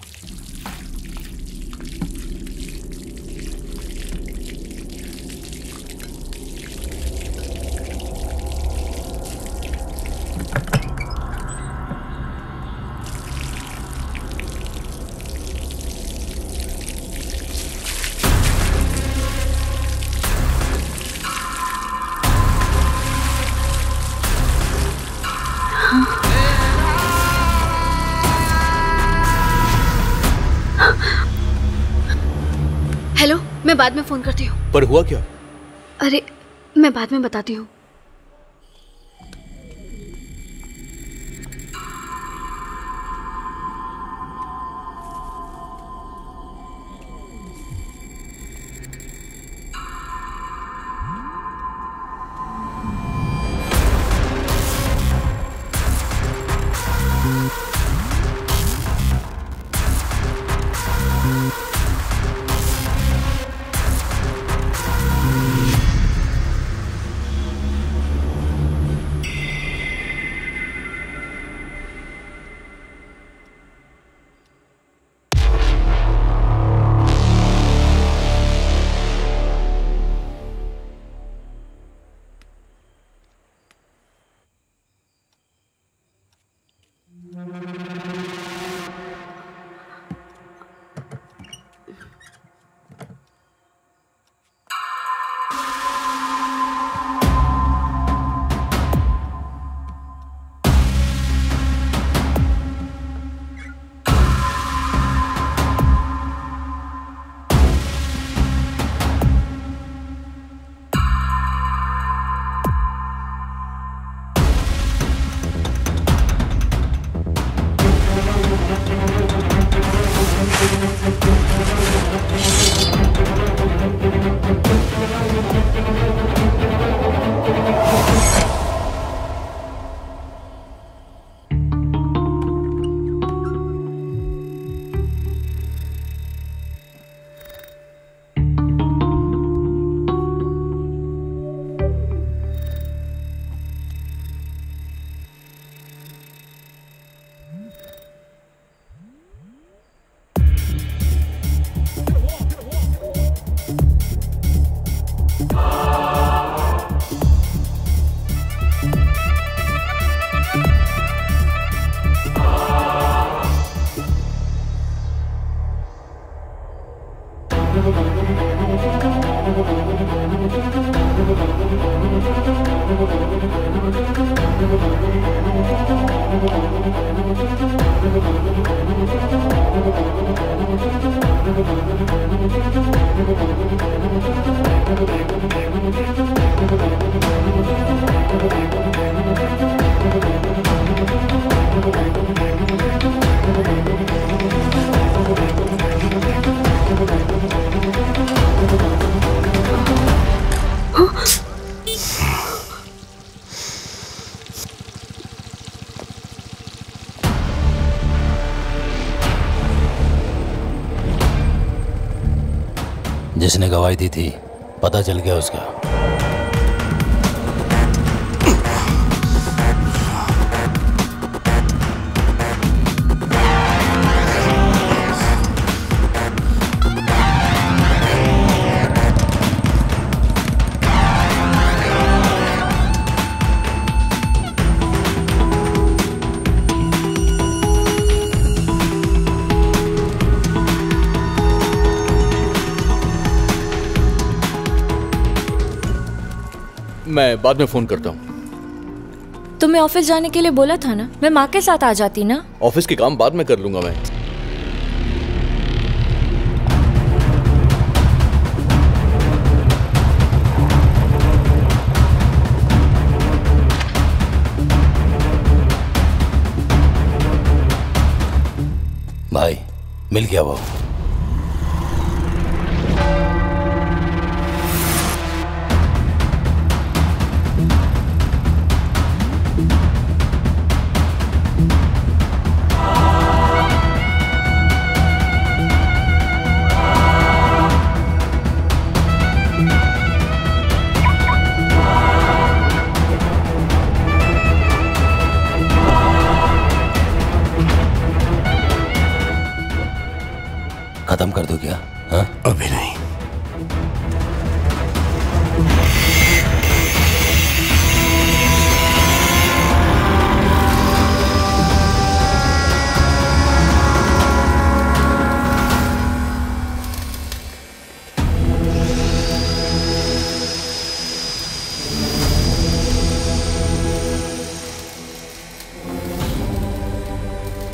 हेलो, मैं बाद में फोन करती हूँ। पर हुआ क्या? अरे मैं बाद में बताती हूँ। जिसने गवाही दी थी पता चल गया उसका। मैं बाद में फोन करता हूँ। तुम्हें ऑफिस जाने के लिए बोला था ना, मैं माँ के साथ आ जाती ना। ऑफिस के काम बाद में कर लूंगा मैं। भाई मिल गया वो। खत्म कर दो क्या? हाँ? अभी नहीं।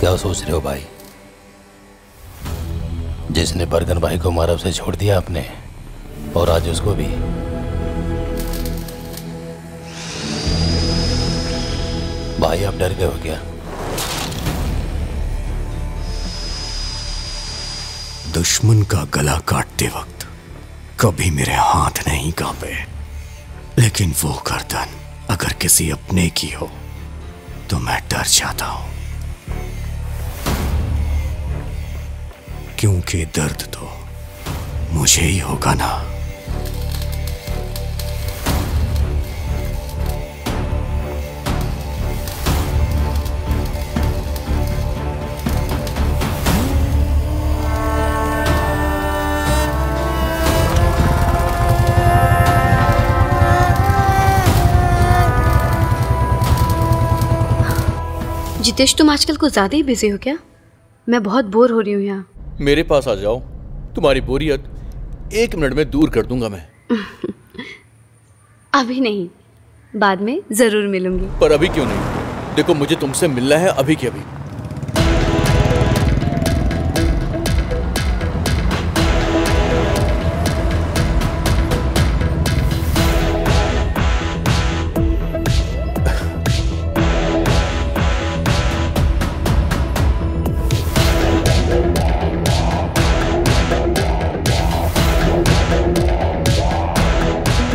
क्या सोच रहे हो भाई? जिसने बरगन भाई को मारा उसे छोड़ दिया आपने, और आज उसको भी। भाई आप डर गए हो क्या? दुश्मन का गला काटते वक्त कभी मेरे हाथ नहीं कांपे, लेकिन वो गर्दन अगर किसी अपने की हो तो मैं डर जाता हूं, क्योंकि दर्द तो मुझे ही होगा ना। जितेश, तुम आजकल कुछ ज्यादा ही बिजी हो क्या? मैं बहुत बोर हो रही हूँ यहाँ। मेरे पास आ जाओ, तुम्हारी बोरियत 1 मिनट में दूर कर दूंगा मैं। अभी नहीं, बाद में जरूर मिलूंगी। पर अभी क्यों नहीं? देखो मुझे तुमसे मिलना है अभी के अभी।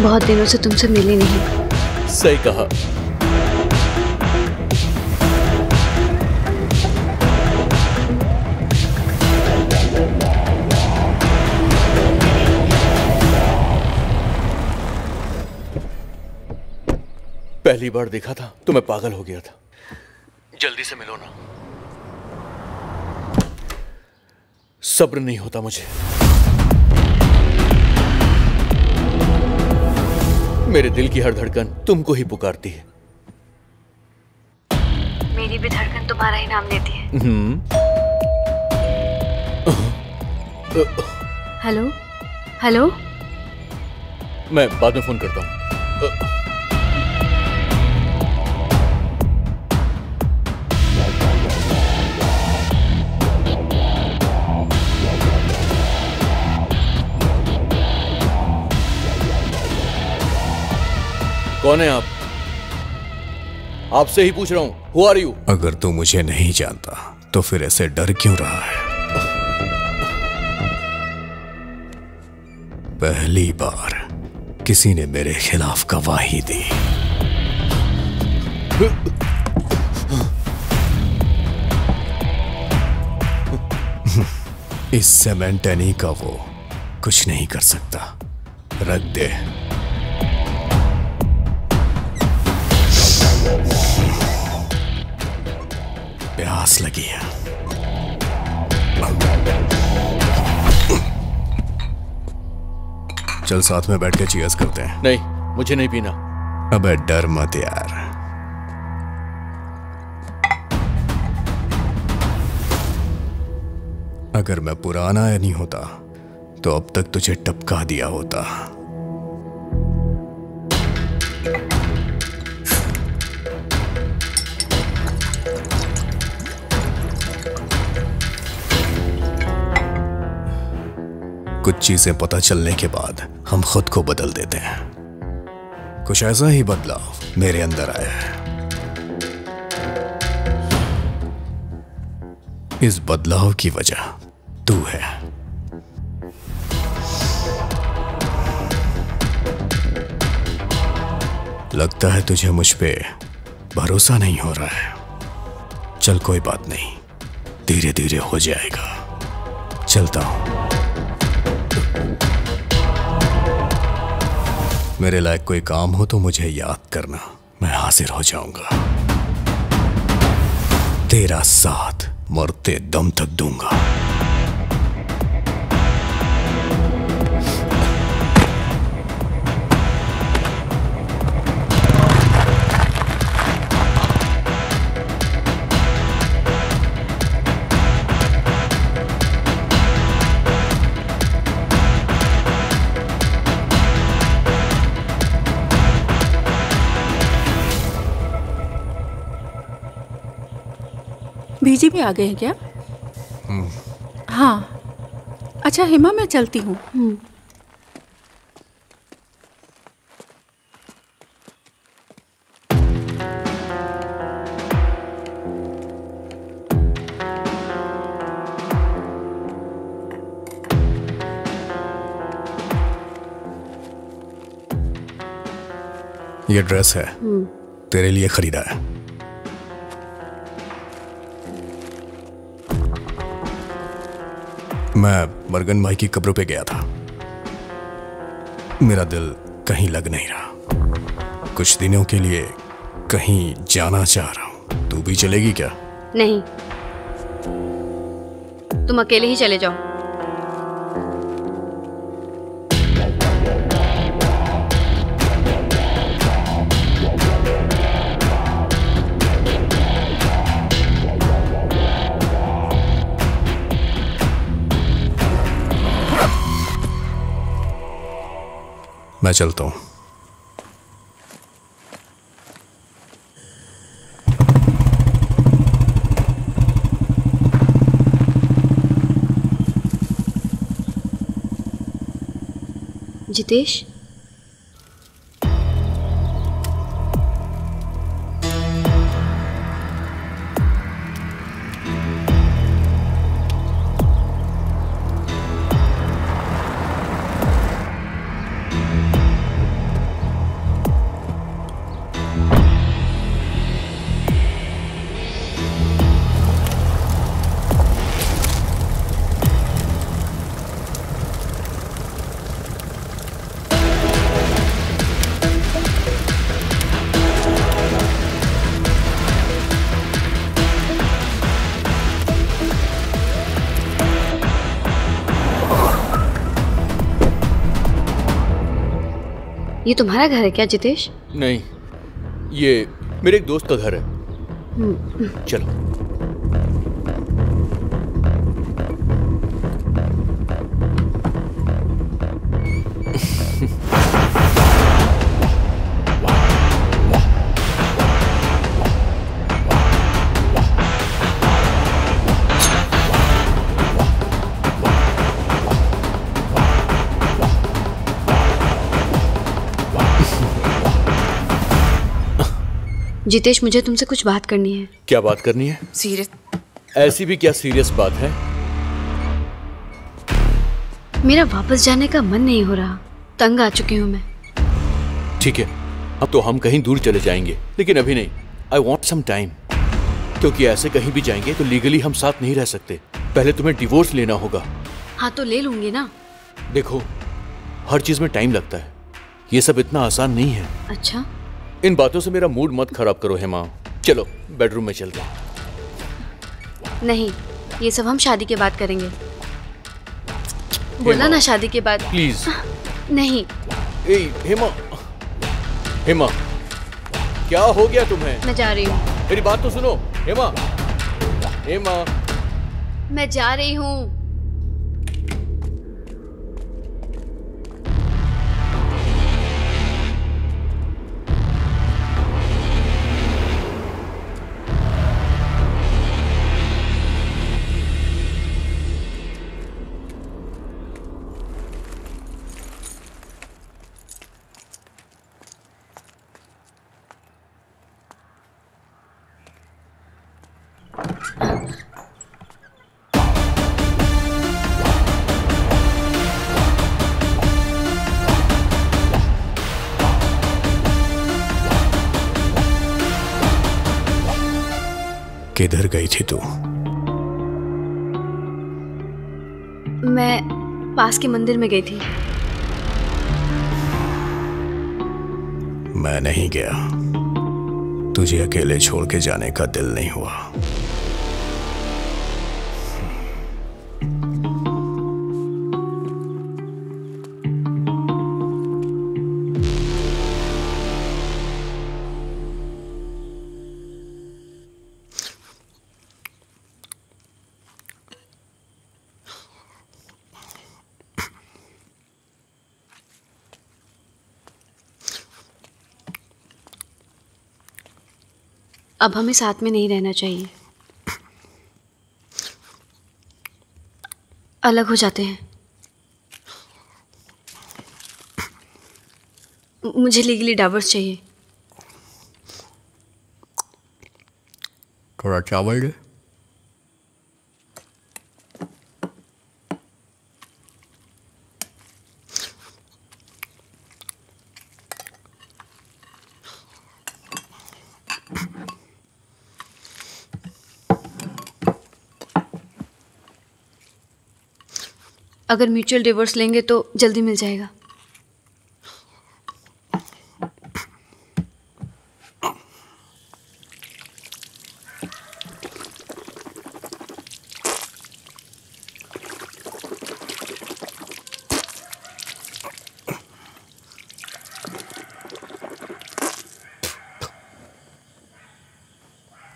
बहुत दिनों से तुमसे मिली नहीं। सही कहा। पहली बार देखा था तो मैं पागल हो गया था। जल्दी से मिलो ना। सब्र नहीं होता मुझे। मेरे दिल की हर धड़कन तुमको ही पुकारती है। मेरी भी धड़कन तुम्हारा ही नाम लेती है। Hello hello. मैं बाद में फोन करता हूँ। कौन है आप? आपसे ही पूछ रहा हूँ। Who are you? अगर तू मुझे नहीं जानता तो फिर ऐसे डर क्यों रहा है? पहली बार किसी ने मेरे खिलाफ गवाही दी। इस सेमेंटेनी का वो कुछ नहीं कर सकता। रख दे। प्यास लगी है। चल साथ में बैठ के चीयर्स करते हैं। नहीं, मुझे नहीं पीना। अबे डर मत यार। अगर मैं पुराना नहीं होता तो अब तक तुझे टपका दिया होता। कुछ चीजें पता चलने के बाद हम खुद को बदल देते हैं। कुछ ऐसा ही बदलाव मेरे अंदर आया है। इस बदलाव की वजह तू है। लगता है तुझे मुझ पे भरोसा नहीं हो रहा है। चल कोई बात नहीं, धीरे धीरे हो जाएगा। चलता हूं। मेरे लायक कोई काम हो तो मुझे याद करना, मैं हाजिर हो जाऊंगा। तेरा साथ मरते दम तक दूंगा। बीजी भी आ गए हैं क्या? हाँ। अच्छा हेमा, मैं चलती हूँ। ये ड्रेस है, तेरे लिए खरीदा है। मैं मरगन भाई की कब्रों पे गया था। मेरा दिल कहीं लग नहीं रहा। कुछ दिनों के लिए कहीं जाना चाह रहा हूं। तू भी चलेगी क्या? नहीं, तुम अकेले ही चले जाओ। मैं चलता हूं। जितेश, ये तुम्हारा घर है क्या जितेश? नहीं, ये मेरे एक दोस्त का घर है। चलो। जितेश, मुझे तुमसे कुछ बात करनी है। क्या बात करनी है? सीरियस। ऐसी भी क्या सीरियस बात है? मेरा वापस जाने का मन नहीं हो रहा, तंग आ चुकी हूँ मैं। ठीक है, अब तो हम कहीं दूर चले जाएंगे, लेकिन अभी नहीं। आई वॉन्ट सम टाइम, क्योंकि ऐसे कहीं भी जाएंगे तो लीगली हम साथ नहीं रह सकते। पहले तुम्हें डिवोर्स लेना होगा। हाँ तो ले लूंगी ना। देखो, हर चीज में टाइम लगता है, ये सब इतना आसान नहीं है। अच्छा, इन बातों से मेरा मूड मत खराब करो हेमा। चलो बेडरूम में चलते हैं। नहीं, ये सब हम शादी के बाद करेंगे। बोला ना शादी के बाद। प्लीज। नहीं। ए हेमा, हेमा क्या हो गया तुम्हें? मैं जा रही हूँ। मेरी बात तो सुनो हेमा। हेमा, मैं जा रही हूँ। किधर गई थी तू? मैं पास के मंदिर में गई थी। मैं नहीं गया, तुझे अकेले छोड़ के जाने का दिल नहीं हुआ। अब हमें साथ में नहीं रहना चाहिए, अलग हो जाते हैं। मुझे लीगली डिवोर्स चाहिए। थोड़ा चावल दे। अगर म्यूचुअल डिवोर्स लेंगे तो जल्दी मिल जाएगा।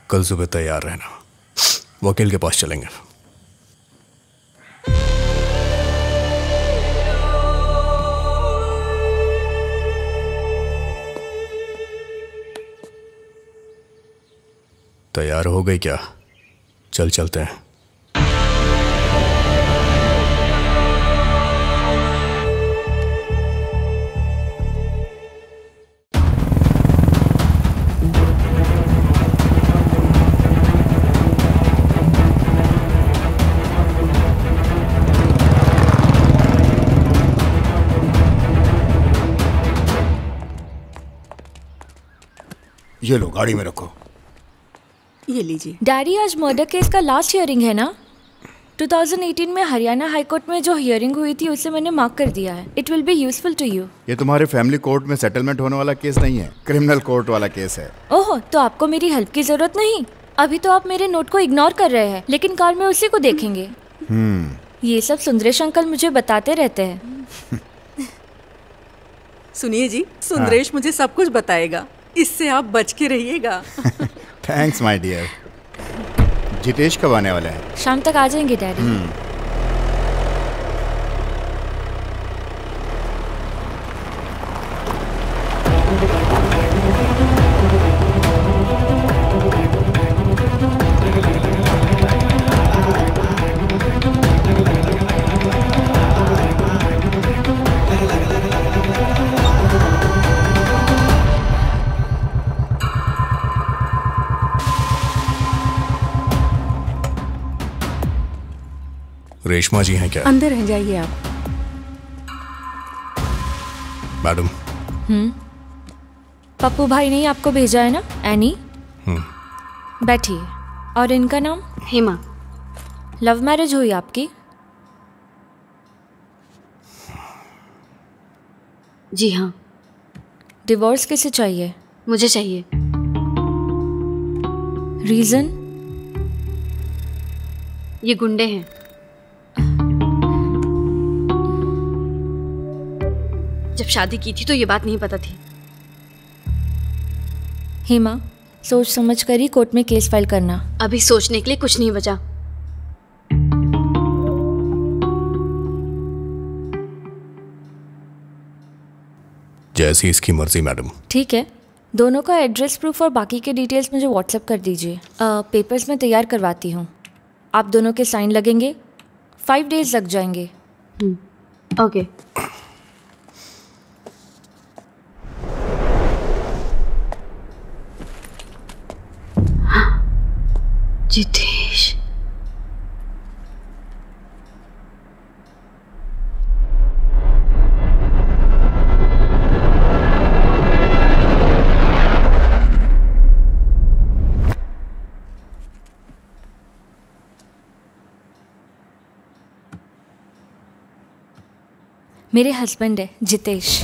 कल सुबह तैयार रहना, वकील के पास चलेंगे। तैयार हो गई क्या? चल चलते हैं। ये लो, गाड़ी में रखो। ये लीजिए। डैडी, आज मर्डर केस का लास्ट हियरिंग है ना? 2018 में हरियाणा हाई कोर्ट में जो हियरिंग हुई थी उसे मैंने मार्क कर दिया है। It will be useful to you. ये तुम्हारे फैमिली कोर्ट में सेटलमेंट होने वाला केस नहीं है, क्रिमिनल कोर्ट वाला केस है। ओह, तो आपको मेरी हेल्प की जरूरत नहीं? अभी तो आप मेरे नोट को इग्नोर कर रहे हैं, लेकिन कार में उसी को देखेंगे। ये सब सुंदरेश अंकल मुझे बताते रहते हैं। सुनिए जी, सुंदरेश मुझे सब कुछ बताएगा, इससे आप बच के रहिएगा। Thanks my dear. जितेश कब आने वाला है? शाम तक आ जाएंगे डैडी। रेशमा जी हैं क्या? अंदर हैं, जाइए आप। मैडम। पप्पू भाई ने ही आपको भेजा है ना, एनी? बैठिए। और इनका नाम? हेमा। लव मैरिज हुई आपकी? जी हाँ। डिवोर्स किसे चाहिए? मुझे चाहिए। रीजन? ये गुंडे हैं। जब शादी की थी तो ये बात नहीं पता थी। हेमा, सोच समझ कर ही कोर्ट में केस फाइल करना। अभी सोचने के लिए कुछ नहीं बचा। जैसी इसकी मर्जी मैडम। ठीक है, दोनों का एड्रेस प्रूफ और बाकी के डिटेल्स मुझे व्हाट्सएप कर दीजिए। पेपर्स मैं तैयार करवाती हूँ। आप दोनों के साइन लगेंगे, 5 डेज लग जाएंगे। ओके। जितेश। मेरे हस्बैंड है जितेश।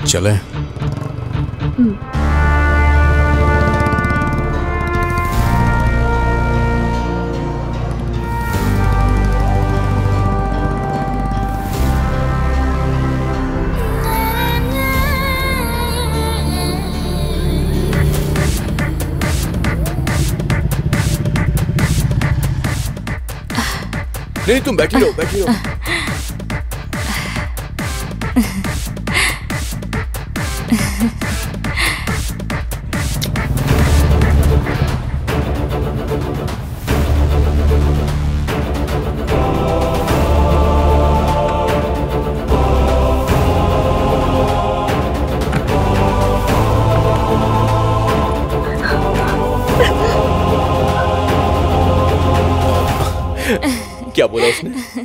चलें? नहीं, तुम बैठी रहो, बैठी रहो। क्या बोला उसने?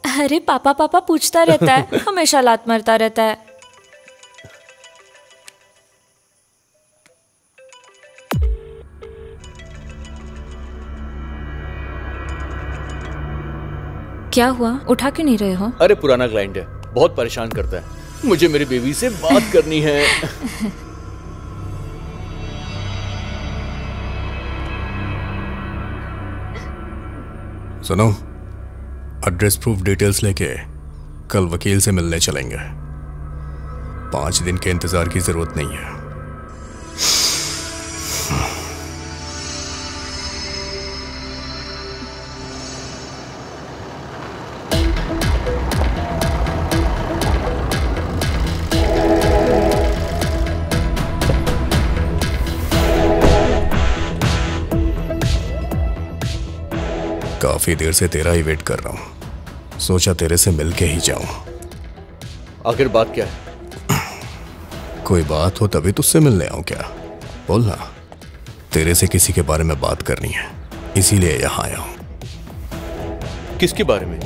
अरे पापा पापा पूछता रहता है, हमेशा लात मारता रहता है। क्या हुआ, उठा क्यों नहीं रहे हो? अरे पुराना क्लाइंट है, बहुत परेशान करता है। मुझे मेरी बेबी से बात करनी है। सुनो, एड्रेस प्रूफ डिटेल्स लेके कल वकील से मिलने चलेंगे। 5 दिन के इंतजार की जरूरत नहीं है। काफी देर से तेरा ही वेट कर रहा हूं, सोचा तेरे से मिलके ही जाऊं। आखिर बात क्या है? कोई बात हो तभी तुझसे मिलने आऊं क्या? बोलना। तेरे से किसी के बारे में बात करनी है, इसीलिए यहां आया हूं। किसके बारे में?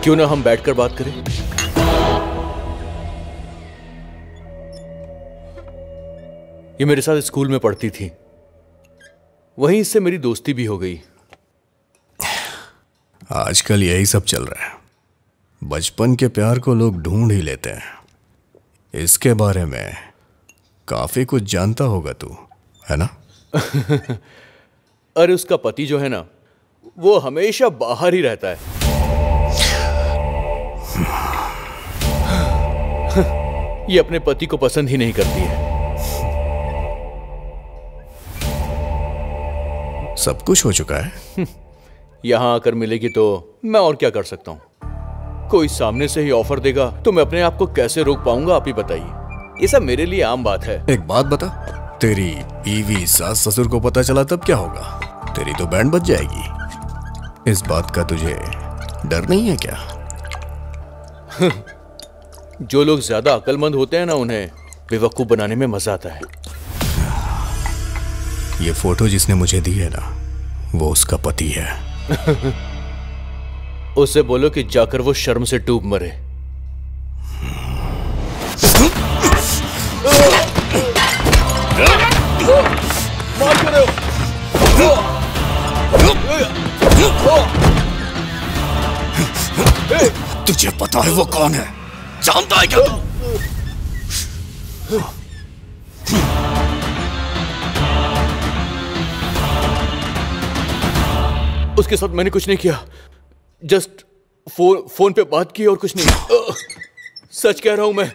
क्यों ना हम बैठकर बात करें? ये मेरे साथ स्कूल में पढ़ती थी, वहीं इससे मेरी दोस्ती भी हो गई। आजकल यही सब चल रहा है। बचपन के प्यार को लोग ढूंढ ही लेते हैं, इसके बारे में काफी कुछ जानता होगा तू, है ना? अरे उसका पति जो है ना, वो हमेशा बाहर ही रहता है। ये अपने पति को पसंद ही नहीं करती है। सब कुछ हो चुका है। यहां आकर मिलेगी तो मैं और क्या कर सकता हूं? कोई सामने से ही ऑफर देगा तो मैं अपने आप को कैसे रोक पाऊंगा, आप ही बताइए। ये सब मेरे लिए आम बात है। एक बात बता, तेरी बीवी सास ससुर को पता चला तब क्या होगा? तेरी तो बैंड बज जाएगी। इस बात का तुझे डर नहीं है क्या? जो लोग ज्यादा अक्लमंद होते हैं ना, उन्हें बेवकूफ बनाने में मजा आता है। ये फोटो जिसने मुझे दी है ना, वो उसका पति है। उससे बोलो कि जाकर वो शर्म से डूब मरे। तुझे पता है वो कौन है? जानता है क्या तू? उसके साथ मैंने कुछ नहीं किया, जस्ट फोन पे बात की और कुछ नहीं। सच कह रहा हूं मैं।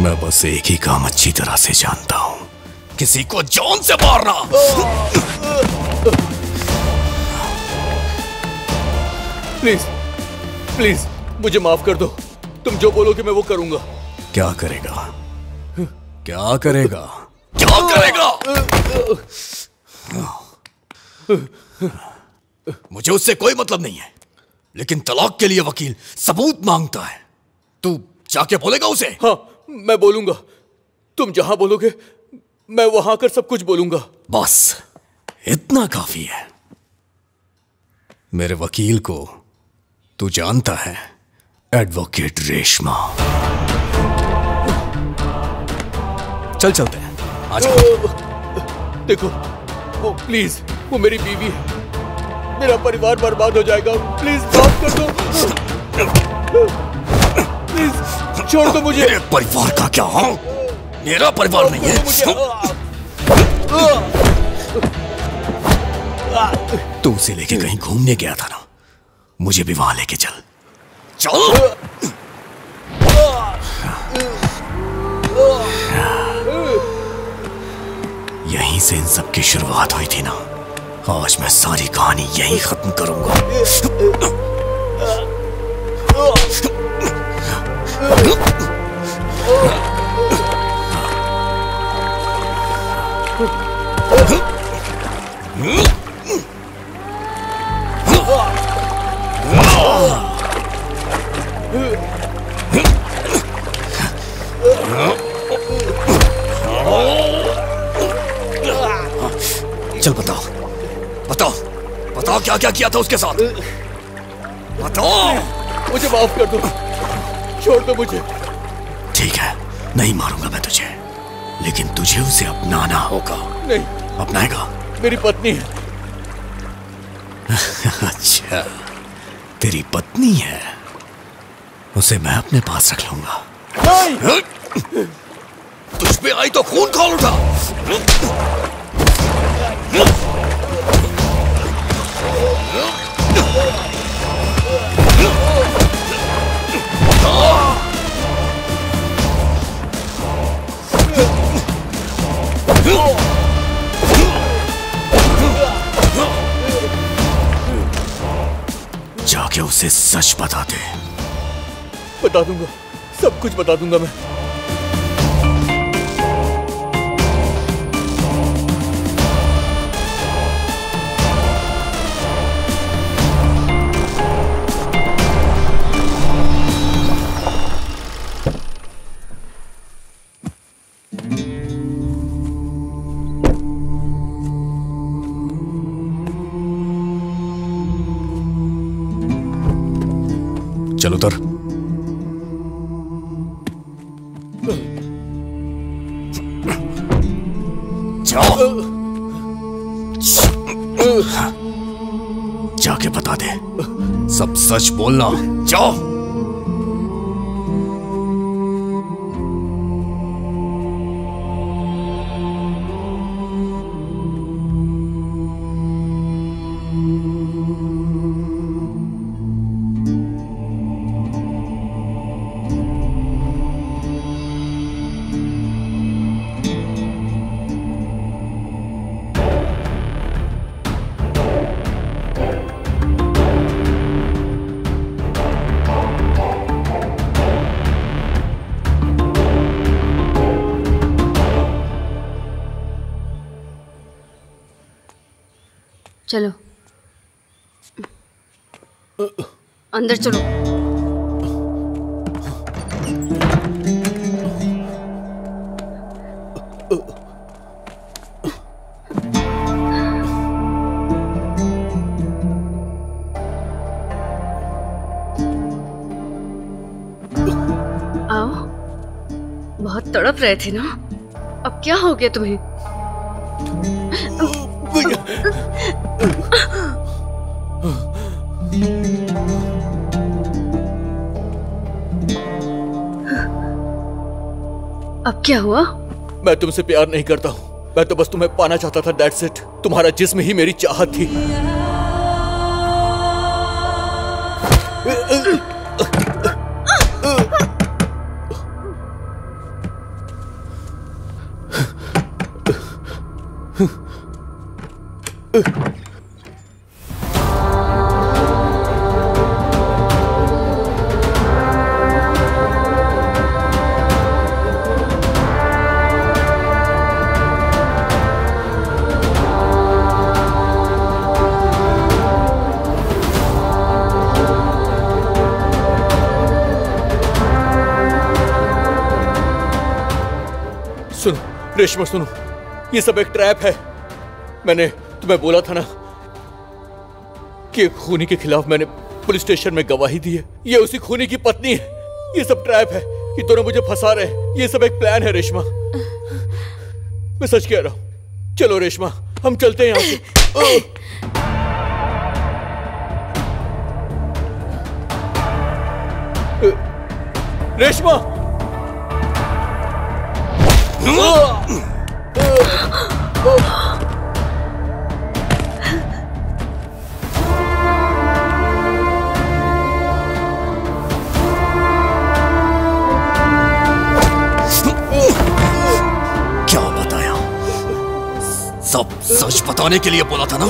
मैं बस एक ही काम अच्छी तरह से जानता हूं, किसी को जान से मारना। प्लीज प्लीज मुझे माफ कर दो। तुम जो बोलोगे मैं वो करूंगा। क्या करेगा? क्या करेगा? क्या करेगा? मुझे उससे कोई मतलब नहीं है, लेकिन तलाक के लिए वकील सबूत मांगता है। तू जाके बोलेगा उसे? हाँ, मैं बोलूंगा। तुम जहां बोलोगे मैं वहां आकर सब कुछ बोलूंगा। बस इतना काफी है। मेरे वकील को तू जानता है, एडवोकेट रेशमा। चल चलते हैं, आजा। देखो, वो प्लीज, वो मेरी बीवी है। मेरा परिवार बर्बाद हो जाएगा। प्लीज माफ कर दो। प्लीज छोड़ दो मुझे। मेरे परिवार का क्या? हाँ, मेरा परिवार नहीं है। तू उसे लेके कहीं घूमने गया था ना, मुझे भी वहां लेके चल। चल। यहीं से इन सब की शुरुआत हुई थी ना। आज मैं सारी कहानी यहीं खत्म करूंगा। चल बताओ, बताओ, बताओ क्या क्या किया था उसके साथ? बताओ। मुझे माफ कर दो, छोड़ दो मुझे। ठीक है, नहीं मारूंगा मैं तुझे, लेकिन तुझे उसे अपनाना होगा। नहीं। अपनाएगा? मेरी पत्नी है। अच्छा, तेरी पत्नी है, उसे मैं अपने पास रख लूंगा। नहीं। तुझ पे आई तो खून खौल उठा। जाके उसे सच बता दे। बता दूंगा, सब कुछ बता दूंगा मैं। चल उतर। जाके बता दे, सब सच बोलना। जाओ। चलो अंदर चलो। आओ, बहुत तड़प रहे थे ना, अब क्या हो गया तुम्हें? अब क्या हुआ? मैं तुमसे प्यार नहीं करता हूँ, मैं तो बस तुम्हें पाना चाहता था, दैट्स इट। तुम्हारा जिस्म ही मेरी चाहत थी। सुनो रेशमा, सुनो, ये सब एक ट्रैप है। मैंने तुम्हें बोला था ना कि एक खूनी के खिलाफ मैंने पुलिस स्टेशन में गवाही दी है। ये उसी खूनी की पत्नी है। ये सब ट्रैप है, ये दोनों मुझे फंसा रहे हैं। ये सब एक प्लान है रेशमा, मैं सच कह रहा हूं। चलो रेशमा, हम चलते हैं यहाँ से। रेशमा, क्या बताया? सब सच बताने के लिए बोला था ना?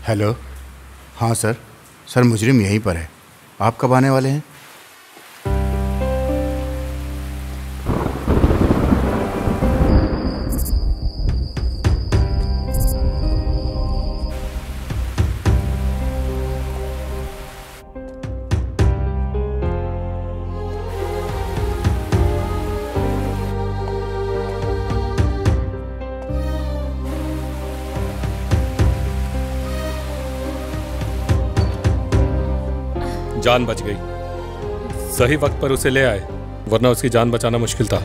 हेलो। हाँ सर, मुजरिम यहीं पर है। आप कब आने वाले हैं? जान बच गई। सही वक्त पर उसे ले आए, वरना उसकी जान बचाना मुश्किल था।